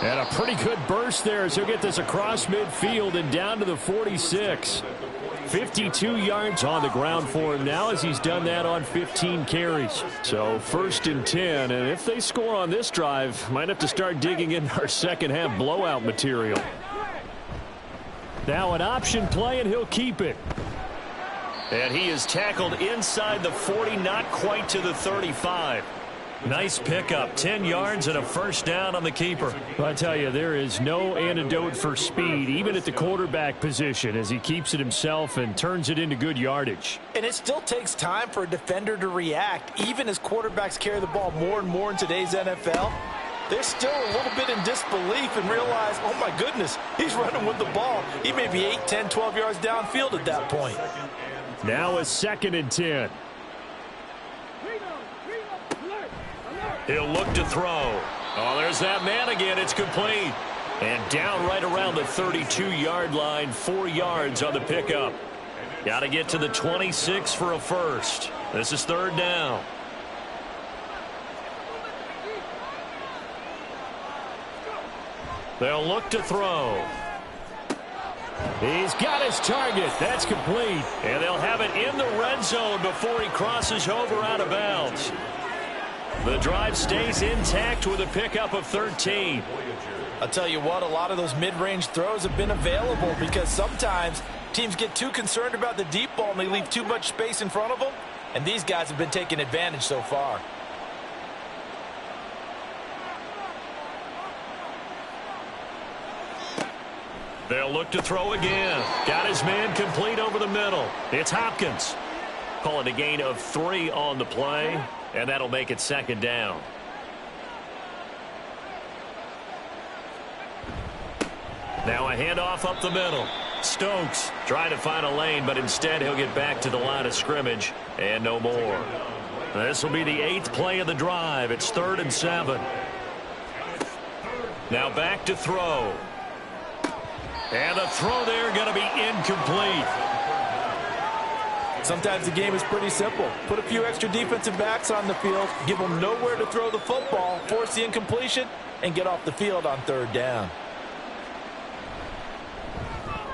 S1: And a pretty good burst there as he'll get this across midfield and down to the 46. 52 yards on the ground for him now as he's done that on 15 carries. So 1st and 10, and if they score on this drive, might have to start digging in our second half blowout material. Now an option play, and he'll keep it.
S2: And he is tackled inside the 40, not quite to the 35. Nice pickup, 10 yards and a 1st down on the keeper.
S1: I tell you, there is no antidote for speed, even at the quarterback position, as he keeps it himself and turns it into good yardage.
S4: And it still takes time for a defender to react, even as quarterbacks carry the ball more and more in today's NFL. They're still a little bit in disbelief and realize, oh my goodness, he's running with the ball. He may be 8, 10, 12 yards downfield at that point.
S1: Now a 2nd and 10.
S2: He'll look to throw. Oh, there's that man again. It's complete. And down right around the 32-yard line, 4 yards on the pickup. Got to get to the 26 for a 1st. This is 3rd down. They'll look to throw.
S1: He's got his target. That's complete.
S2: And they'll have it in the red zone before he crosses over out of bounds. The drive stays intact with a pickup of 13.
S4: I'll tell you what, a lot of those mid-range throws have been available because sometimes teams get too concerned about the deep ball and they leave too much space in front of them. And these guys have been taking advantage so far.
S2: They'll look to throw again. Got his man complete over the middle. It's Hopkins. Call it a gain of 3 on the play, and that'll make it second down. Now a handoff up the middle. Stokes trying to find a lane, but instead he'll get back to the line of scrimmage and no more. This will be the 8th play of the drive. It's 3rd and 7. Now back to throw. And the throw there going to be incomplete.
S4: Sometimes the game is pretty simple. Put a few extra defensive backs on the field, give them nowhere to throw the football, force the incompletion, and get off the field on 3rd down.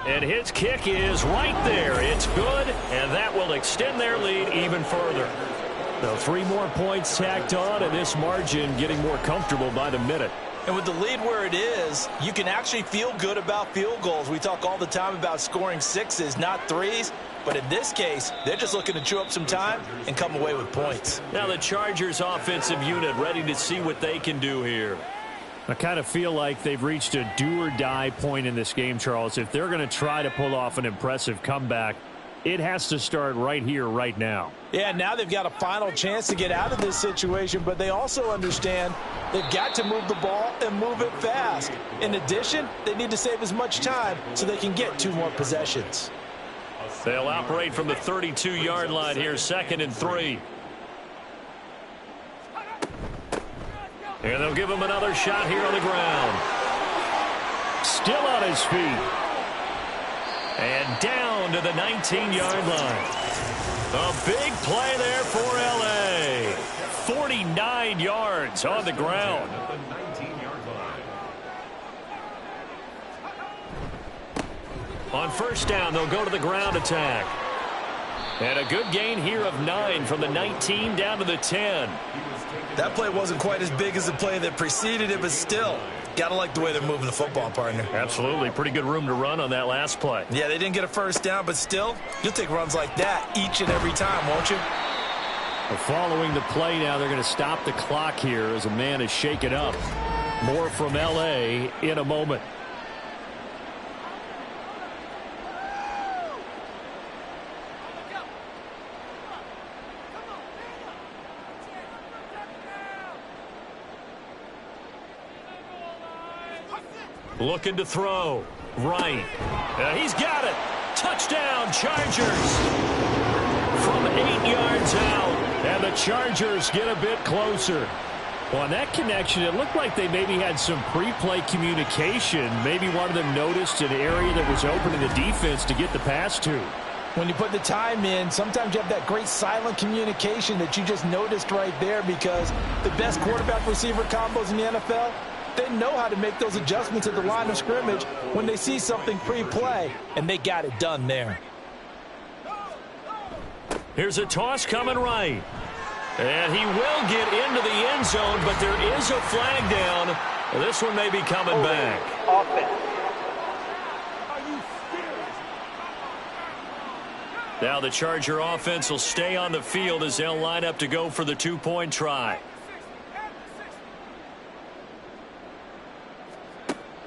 S2: And his kick is right there. It's good, and that will extend their lead even further.
S1: So 3 more points tacked on, and this margin getting more comfortable by the minute.
S4: And with the lead where it is, you can actually feel good about field goals. We talk all the time about scoring 6s, not 3s. But in this case, they're just looking to chew up some time and come away with points.
S2: Now the Chargers offensive unit ready to see what they can do here.
S1: I kind of feel like they've reached a do-or-die point in this game, Charles. If they're going to try to pull off an impressive comeback, it has to start right here, right now.
S4: Yeah, now they've got a final chance to get out of this situation, but they also understand they've got to move the ball and move it fast. In addition, they need to save as much time so they can get 2 more possessions.
S2: They'll operate from the 32-yard line here, 2nd and 3. And they'll give him another shot here on the ground.
S1: Still on his feet.
S2: And down to the 19-yard line. A big play there for L.A. 49 yards on the ground. On 1st down, they'll go to the ground attack. And a good gain here of 9 from the 19 down to the 10.
S4: That play wasn't quite as big as the play that preceded it, but still, got to like the way they're moving the football, partner.
S2: Absolutely. Pretty good room to run on that last play.
S4: Yeah, they didn't get a 1st down, but still, you'll take runs like that each and every time, won't you?
S1: Following the play now, they're going to stop the clock here as a man is shaken up. More from L.A. in a moment.
S2: Looking to throw. Right. He's got it. Touchdown, Chargers. From 8 yards out.
S1: And the Chargers get a bit closer. Well, on that connection, it looked like they maybe had some pre-play communication. Maybe one of them noticed an area that was open in the defense to get the pass to.
S4: When you put the time in, sometimes you have that great silent communication that you just noticed right there, because the best quarterback-receiver combos in the NFL, they know how to make those adjustments at the line of scrimmage when they see something pre-play, and they got it done there.
S2: Here's a toss coming right. And he will get into the end zone, but there is a flag down. This one may be coming back.
S6: Offense.
S2: Now the Charger offense will stay on the field as they'll line up to go for the 2-point try.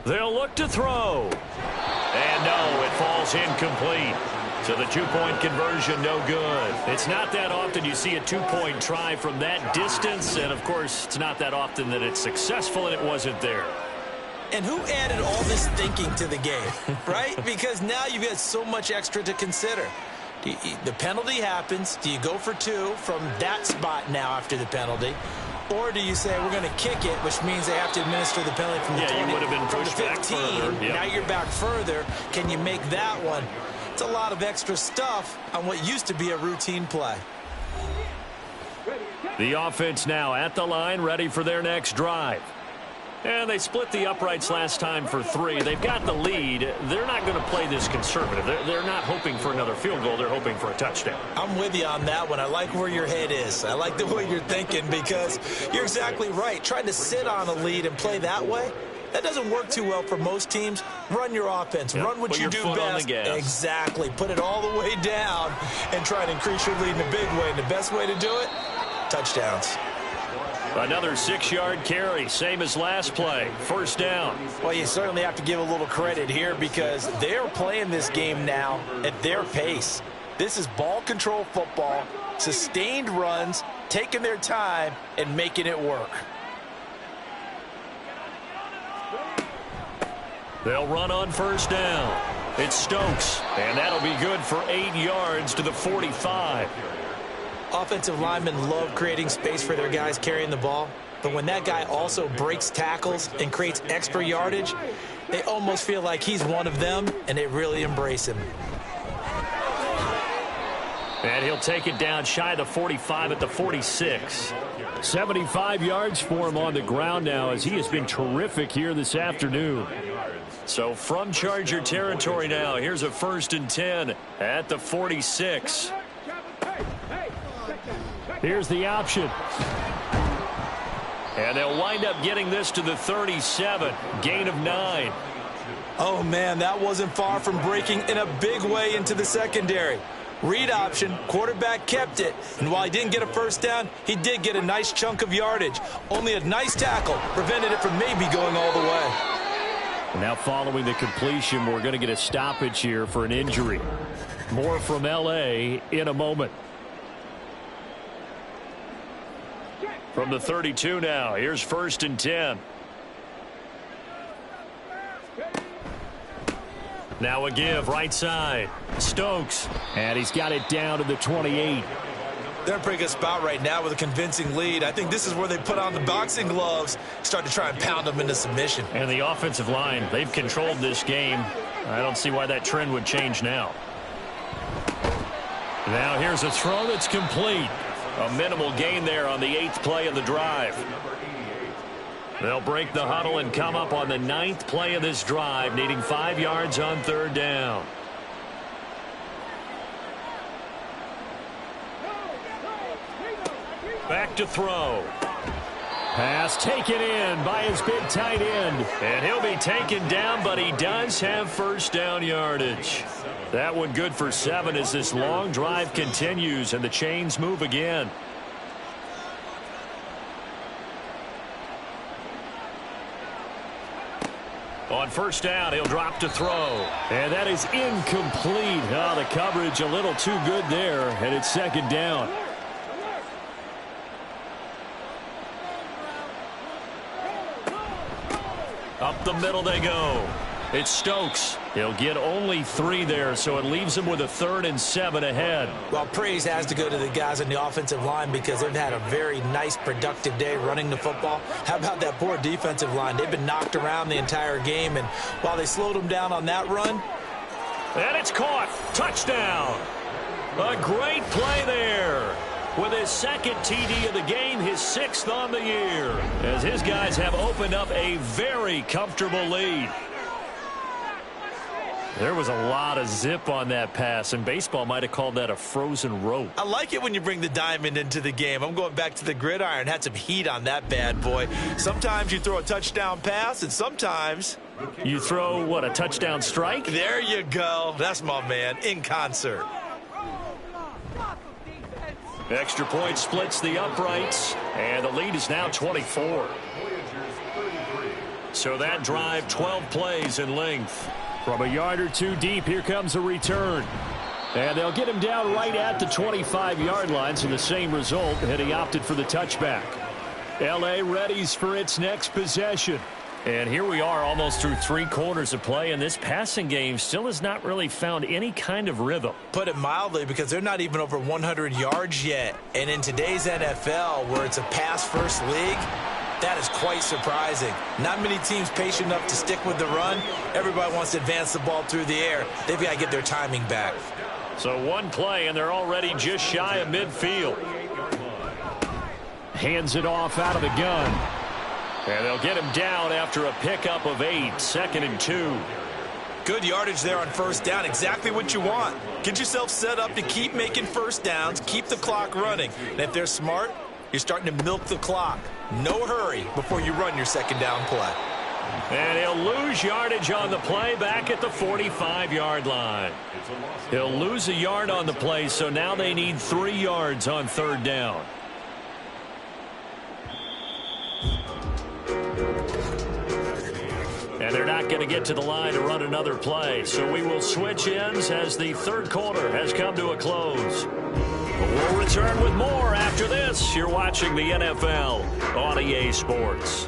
S2: They'll look to throw. And no, it falls incomplete. So the 2-point conversion, no good. It's not that often you see a 2-point try from that distance. And, of course, it's not that often that it's successful, and it wasn't there.
S4: And who added all this thinking to the game, right? Because now you've got so much extra to consider. The penalty happens. Do you go for 2 from that spot now after the penalty? Or do you say we're going to kick it, which means they have to administer the penalty from the 20,
S2: you would have been
S4: from the
S2: pushed
S4: 15.
S2: back further. Yep.
S4: Now you're back further. Can you make that one? It's a lot of extra stuff on what used to be a routine play.
S2: The offense now at the line, ready for their next drive. And they split the uprights last time for 3. They've got the lead. They're not going to play this conservative. They're not hoping for another field goal. They're hoping for a touchdown.
S3: I'm with you on that one. I like where your head is. I like the way you're thinking because you're exactly right. Trying to sit on a lead and play that way, that doesn't work too well for most teams. Run your offense.
S2: Yep.
S3: Run what
S2: Put
S3: you
S2: your
S3: do
S2: foot on
S3: best.
S2: the gas.
S3: Exactly. Put it all the way down and try and increase your lead in a big way. And the best way to do it, touchdowns.
S2: Another 6-yard carry, same as last play. First down.
S4: Well, you certainly have to give a little credit here because they're playing this game now at their pace. This is ball control football, sustained runs, taking their time, and making it work.
S2: They'll run on first down. It's Stokes, and that'll be good for 8 yards to the 45.
S3: Offensive linemen love creating space for their guys carrying the ball, but when that guy also breaks tackles and creates extra yardage, they almost feel like he's one of them, and they really embrace him.
S2: And he'll take it down shy of the 45 at the 46.
S1: 75 yards for him on the ground now as he has been terrific here this afternoon.
S2: So from Charger territory now, here's a 1st and 10 at the 46.
S1: Here's the option.
S2: And they'll wind up getting this to the 37. Gain of 9.
S3: Oh, man, that wasn't far from breaking in a big way into the secondary. Read option, quarterback kept it, and while he didn't get a first down, he did get a nice chunk of yardage. Only a nice tackle prevented it from maybe going all the way.
S1: Now following the completion, we're going to get a stoppage here for an injury. More from L.A. in a moment.
S2: From the 32 now, here's 1st and 10. Now a give, right side. Stokes.
S1: And he's got it down to the 28.
S3: They're in a pretty good spot right now with a convincing lead. I think this is where they put on the boxing gloves, start to try and pound them into submission.
S2: And the offensive line, they've controlled this game. I don't see why that trend would change now. Now here's a throw that's complete. A minimal gain there on the 8th play of the drive. They'll break the huddle and come up on the 9th play of this drive, needing 5 yards on 3rd down. Back to throw.
S1: Pass taken in by his big tight end.
S2: And he'll be taken down, but he does have first down yardage. That one good for 7 as this long drive continues and the chains move again. On first down, he'll drop to throw.
S1: And that is incomplete. Oh, the coverage a little too good there, and it's 2nd down.
S2: Up the middle they go. It's Stokes. He'll get only 3 there, so it leaves him with a 3rd and 7 ahead.
S3: Well, praise has to go to the guys on the offensive line because they've had a very nice, productive day running the football. How about that poor defensive line? They've been knocked around the entire game, and while they slowed them down on that run.
S2: And it's caught. Touchdown. A great play there. With his 2nd TD of the game, his 6th on the year, as his guys have opened up a very comfortable lead. There was a lot of zip on that pass, and baseball might have called that a frozen rope.
S3: I like it when you bring the diamond into the game. I'm going back to the gridiron. Had some heat on that bad boy. Sometimes you throw a touchdown pass, and sometimes
S2: you throw, what, a touchdown strike?
S3: There you go. That's my man, in concert.
S2: Extra point splits the uprights, and the lead is now 24. So that drive, 12 plays in length.
S1: From a yard or 2 deep, here comes a return. And they'll get him down right at the 25-yard line, so the same result, and he opted for the touchback. L.A. readies for its next possession.
S2: And here we are almost through 3 quarters of play, and this passing game still has not really found any kind of rhythm.
S3: Put it mildly, because they're not even over 100 yards yet. And in today's NFL, where it's a pass-first league, that is quite surprising. Not many teams patient enough to stick with the run. Everybody wants to advance the ball through the air. They've got to get their timing back.
S2: So 1 play, and they're already just shy of midfield.
S1: Hands it off out of the gun. And they'll get him down after a pickup of 8, 2nd and 2.
S4: Good yardage there on first down. Exactly what you want. Get yourself set up to keep making first downs, keep the clock running. And if they're smart, you're starting to milk the clock. No hurry before you run your second down play.
S1: And he'll lose yardage on the play back at the 45-yard line. He'll lose a yard on the play, so now they need 3 yards on third down. And they're not going to get to the line to run another play, so we will switch ends as the third quarter has come to a close. We'll return with more after this. You're watching the NFL on EA Sports.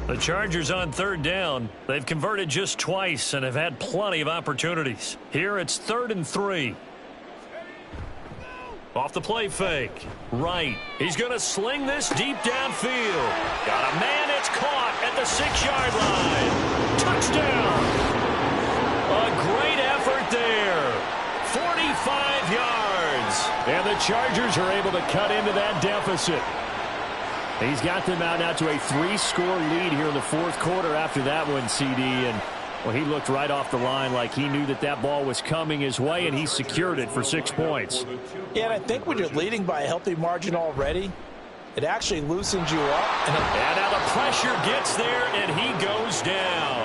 S1: The Chargers on third down. They've converted just twice and have had plenty of opportunities. Here it's 3rd and 3. Off the play fake. Right. He's going to sling this deep downfield. Got a man. It's caught at the 6-yard line. Touchdown. A great effort there. 45 yards. And the Chargers are able to cut into that deficit. He's got them out now to a 3-score lead here in the fourth quarter after that one, CD. And, well, he looked right off the line like he knew that that ball was coming his way, and he secured it for 6 points.
S4: Yeah, and I think when you're leading by a healthy margin already, it actually loosens you up.
S1: And now the pressure gets there, and he goes down.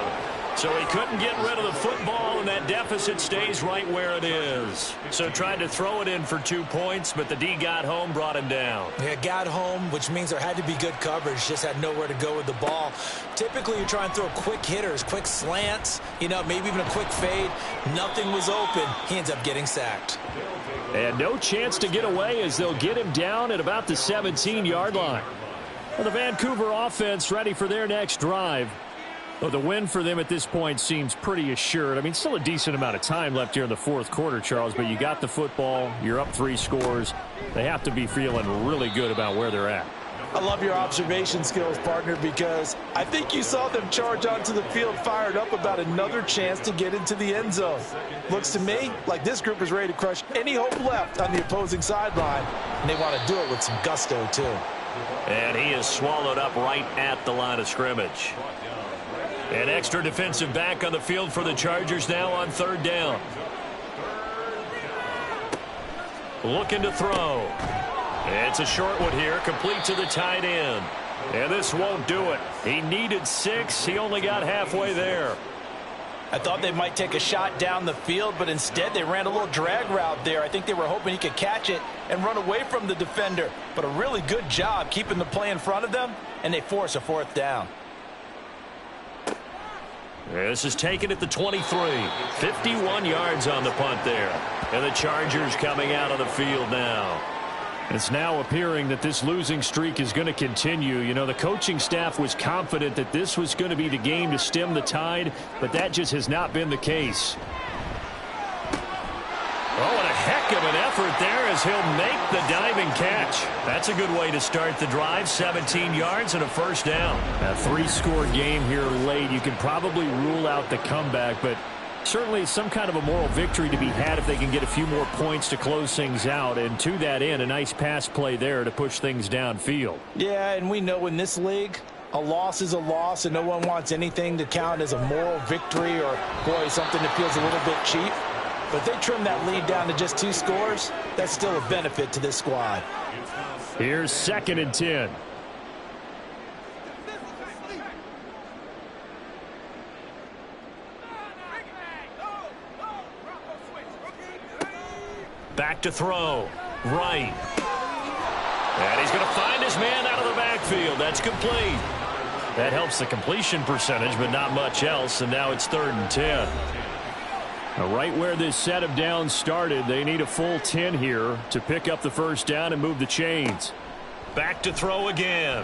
S1: So he couldn't get rid of the football, and that deficit stays right where it is. So tried to throw it in for 2 points, but the D got home, brought him down.
S3: Yeah, got home, which means there had to be good coverage. Just had nowhere to go with the ball. Typically, you try and throw quick hitters, quick slants, you know, maybe even a quick fade. Nothing was open. He ends up getting sacked.
S1: And no chance to get away as they'll get him down at about the 17-yard line. Well, the Vancouver offense ready for their next drive. Well, the win for them at this point seems pretty assured. I mean, still a decent amount of time left here in the fourth quarter, Charles, but you got the football. You're up 3 scores. They have to be feeling really good about where they're at.
S4: I love your observation skills, partner, because I think you saw them charge onto the field fired up about another chance to get into the end zone. Looks to me like this group is ready to crush any hope left on the opposing sideline, and they want to do it with some gusto, too.
S1: And he is swallowed up right at the line of scrimmage. An extra defensive back on the field for the Chargers now on third down. Looking to throw. It's a short one here, complete to the tight end. And this won't do it. He needed 6. He only got halfway there.
S4: I thought they might take a shot down the field, but instead they ran a little drag route there. I think they were hoping he could catch it and run away from the defender. But a really good job keeping the play in front of them, and they force a 4th down.
S1: This is taken at the 23. 51 yards on the punt there. And the Chargers coming out on the field now. It's now appearing that this losing streak is going to continue. You know, the coaching staff was confident that this was going to be the game to stem the tide, but that just has not been the case. Oh, and a heck of an effort there as he'll make the diving catch. That's a good way to start the drive. 17 yards and a 1st down. A 3-score game here late. You can probably rule out the comeback, but certainly some kind of a moral victory to be had if they can get a few more points to close things out. And to that end, a nice pass play there to push things downfield.
S4: Yeah, and we know in this league, a loss is a loss, and no one wants anything to count as a moral victory or, boy, something that feels a little bit cheap. But if they trim that lead down to just 2 scores, that's still a benefit to this squad.
S1: Here's 2nd and 10. Back to throw. Right. And he's going to find his man out of the backfield. That's complete. That helps the completion percentage, but not much else. And now it's 3rd and 10. Now, right where this set of downs started, they need a full 10 here to pick up the 1st down and move the chains. Back to throw again.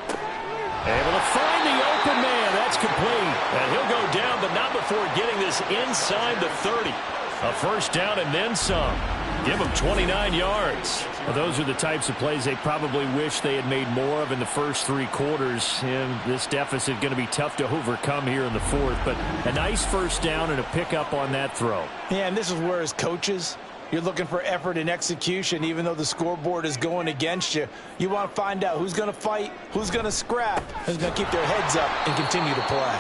S1: Able to find the open man. That's complete. And he'll go down, but not before getting this inside the 30. A 1st down and then some. Give them 29 yards. Well, those are the types of plays they probably wish they had made more of in the first 3 quarters. And this deficit going to be tough to overcome here in the 4th. But a nice 1st down and a pickup on that throw.
S4: Yeah, and this is where as coaches, You're looking for effort and execution, even though the scoreboard is going against you. You want to find out who's going to fight, who's going to scrap, who's going to keep their heads up and continue to play.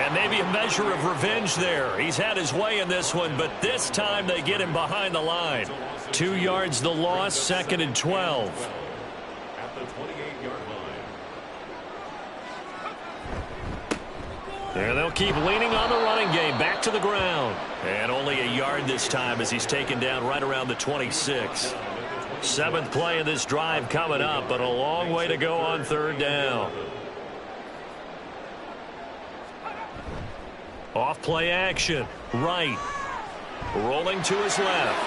S2: And maybe a measure of revenge there. He's had his way in this one, but this time they get him behind the line. 2 yards the loss, 2nd and 12.
S5: At the 28-yard line.
S2: And they'll keep leaning on the running game. Back to the ground. And only a yard this time as he's taken down right around the 26. 7th play of this drive coming up, but a long way to go on 3rd down. Off play action. Right. Rolling to his left.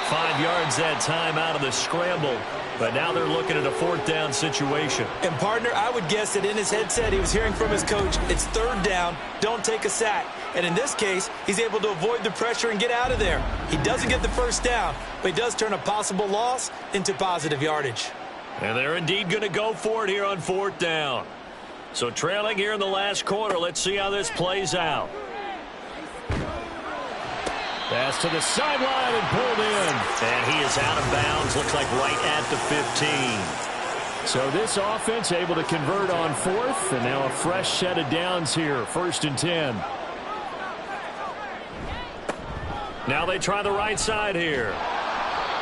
S2: 5 yards that time out of the scramble. But now they're looking at a 4th down situation.
S3: And, partner, I would guess that in his headset he was hearing from his coach, it's 3rd down, don't take a sack. And in this case, he's able to avoid the pressure and get out of there. He doesn't get the 1st down, but he does turn a possible loss into positive yardage.
S2: And they're indeed going to go for it here on 4th down. So trailing here in the last quarter, let's see how this plays out. Pass to the sideline and pulled in. And he is out of bounds, looks like right at the 15.
S1: So this offense able to convert on 4th, and now a fresh set of downs here, 1st and 10.
S2: Now they try the right side here.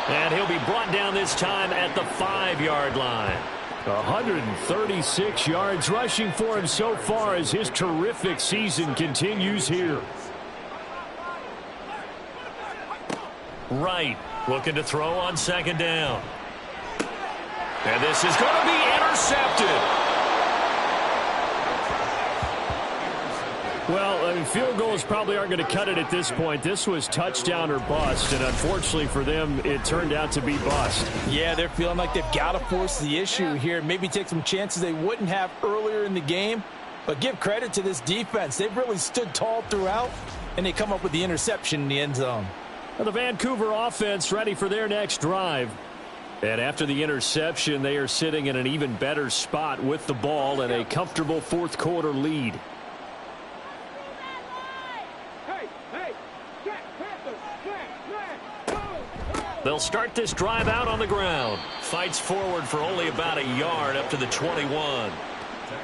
S2: And he'll be brought down this time at the 5-yard line.
S1: 136 yards rushing for him so far as his terrific season continues here.
S2: Right, looking to throw on 2nd down. And this is going to be intercepted.
S1: Well, I mean, field goals probably aren't going to cut it at this point. This was touchdown or bust, and unfortunately for them, it turned out to be bust.
S4: Yeah, they're feeling like they've got to force the issue here. Maybe take some chances they wouldn't have earlier in the game. But give credit to this defense. They've really stood tall throughout, and they come up with the interception in the end zone.
S1: Well, the Vancouver offense ready for their next drive. And after the interception, they are sitting in an even better spot with the ball and a comfortable 4th quarter lead.
S2: They'll start this drive out on the ground. Fights forward for only about a yard up to the 21.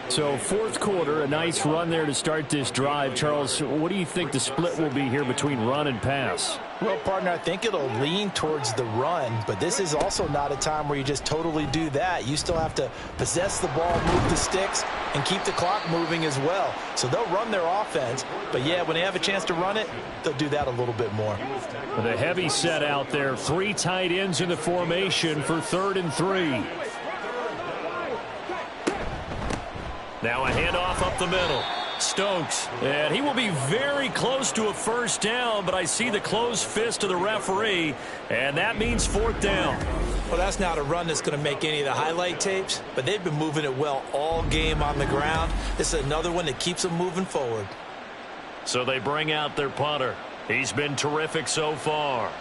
S1: So 4th quarter, a nice run there to start this drive. Charles, what do you think the split will be here between run and pass?
S4: Well, partner, I think it'll lean towards the run, but this is also not a time where you just totally do that. You still have to possess the ball, move the sticks, and keep the clock moving as well. So they'll run their offense, but yeah, when they have a chance to run it, they'll do that a little bit more.
S1: With a heavy set out there, 3 tight ends in the formation for 3rd and 3.
S2: Now a handoff up the middle. Stokes. And he will be very close to a 1st down, but I see the closed fist of the referee, and that means 4th down.
S3: Well, that's not a run that's going to make any of the highlight tapes, but they've been moving it well all game on the ground. This is another one that keeps them moving forward.
S2: So they bring out their punter. He's been terrific so far.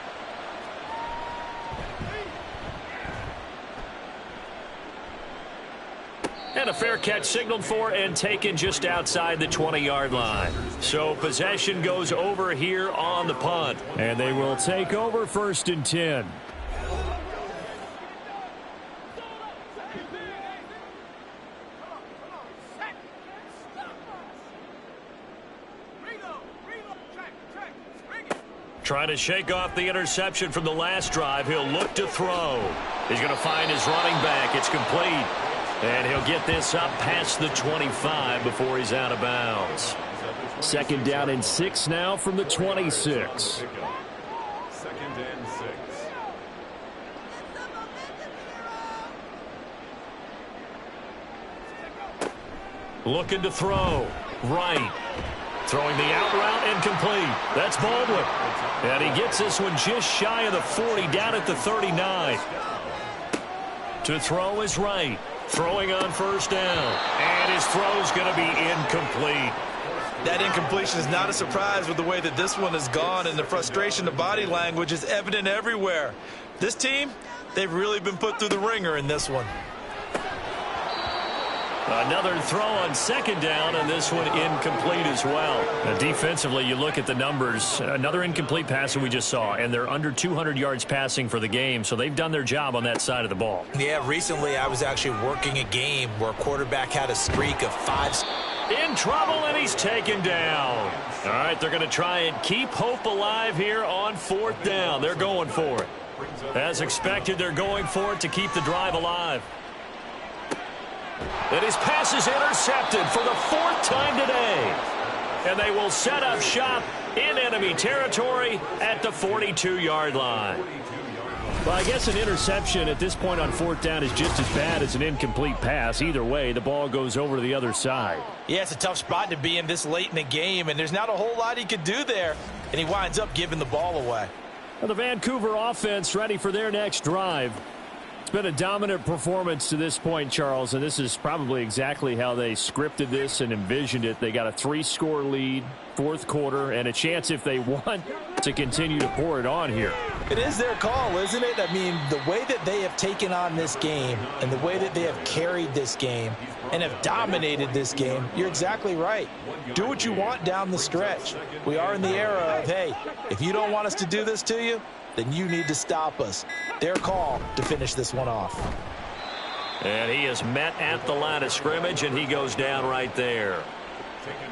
S2: And a fair catch signaled for and taken just outside the 20-yard line. So possession goes over here on the punt.
S1: And they will take over 1st and 10.
S2: Trying to shake off the interception from the last drive. He'll look to throw. He's going to find his running back. It's complete. And he'll get this up past the 25 before he's out of bounds.
S1: 2nd down and 6 now from the 26.
S5: 2nd and 6.
S2: Looking to throw. Right. Throwing the out route incomplete. That's Baldwin. And he gets this one just shy of the 40, down at the 39. To throw is right. Throwing on 1st down. And his throw's going to be incomplete.
S4: That incompletion is not a surprise with the way that this one has gone, and the frustration, the body language is evident everywhere. This team, they've really been put through the ringer in this one.
S2: Another throw on second down, and this one incomplete as well. Now, defensively, you look at the numbers. Another incomplete pass that we just saw, and they're under 200 yards passing for the game, so they've done their job on that side of the ball.
S3: Yeah, recently I was actually working a game where a quarterback had a streak of 5.
S2: In trouble, and he's taken down. All right, they're going to try and keep hope alive here on fourth down. They're going for it. As expected, they're going for it to keep the drive alive. And his pass is intercepted for the fourth time today. And they will set up shop in enemy territory at the 42-yard line.
S1: Well, I guess an interception at this point on fourth down is just as bad as an incomplete pass. Either way, the ball goes over to the other side.
S4: Yeah, it's a tough spot to be in this late in the game, and there's not a whole lot he could do there. And he winds up giving the ball away.
S1: Well, the Vancouver offense ready for their next drive. It's been a dominant performance to this point, Charles, and this is probably exactly how they scripted this and envisioned it. They got a 3-score lead, fourth quarter, and a chance if they want to continue to pour it on here.
S4: It is their call, isn't it? I mean, the way that they have taken on this game and the way that they have carried this game and have dominated this game, you're exactly right. Do what you want down the stretch. We are in the era of, hey, if you don't want us to do this to you, then you need to stop us. Their call to finish this one off.
S2: And he is met at the line of scrimmage, and he goes down right there.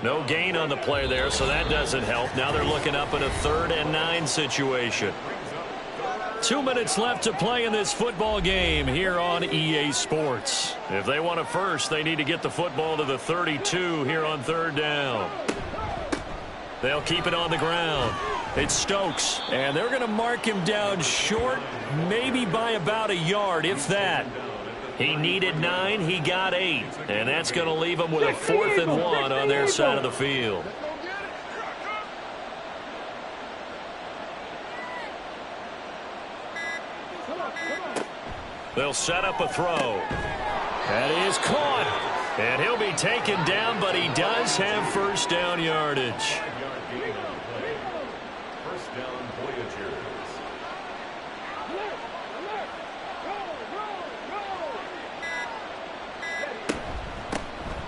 S2: No gain on the play there, so that doesn't help. Now they're looking up in a 3rd and 9 situation. 2 minutes left to play in this football game here on EA Sports. If they want it first, they need to get the football to the 32 here on 3rd down. They'll keep it on the ground. It's Stokes, and they're going to mark him down short, maybe by about a yard, if that. He needed 9, he got 8, and that's going to leave him with a 4th and 1 on their side of the field. They'll set up a throw. That is caught, and he'll be taken down, but he does have first down yardage.
S5: First down, Voyagers.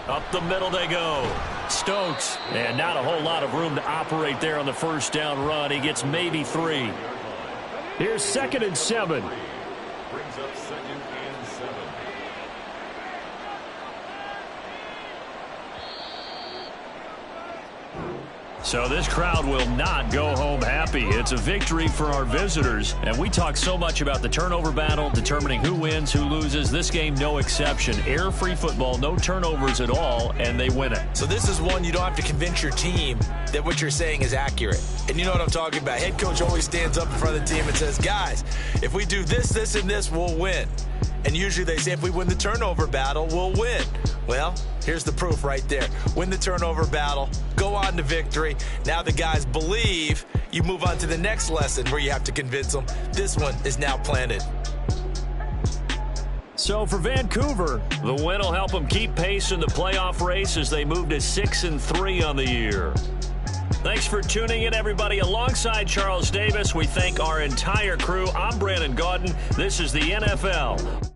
S2: Up the middle they go. Stokes, and not a whole lot of room to operate there on the first down run. He gets maybe 3.
S1: Here's 2nd and 7.
S5: Brings up 2nd and 7.
S2: So this crowd will not go home happy. It's a victory for our visitors. And we talk so much about the turnover battle, determining who wins, who loses. This game, no exception. Air-free football, no turnovers at all, and they win it.
S3: So this is one you don't have to convince your team that what you're saying is accurate. And you know what I'm talking about. Head coach always stands up in front of the team and says, guys, if we do this, this, and this, we'll win. And usually they say if we win the turnover battle, we'll win. Well, here's the proof right there. Win the turnover battle, go on to victory. Now the guys believe. You move on to the next lesson where you have to convince them. This one is now planted.
S2: So for Vancouver, the win will help them keep pace in the playoff race as they move to 6-3 on the year. Thanks for tuning in, everybody. Alongside Charles Davis, we thank our entire crew. I'm Brandon Gaudin. This is the NFL.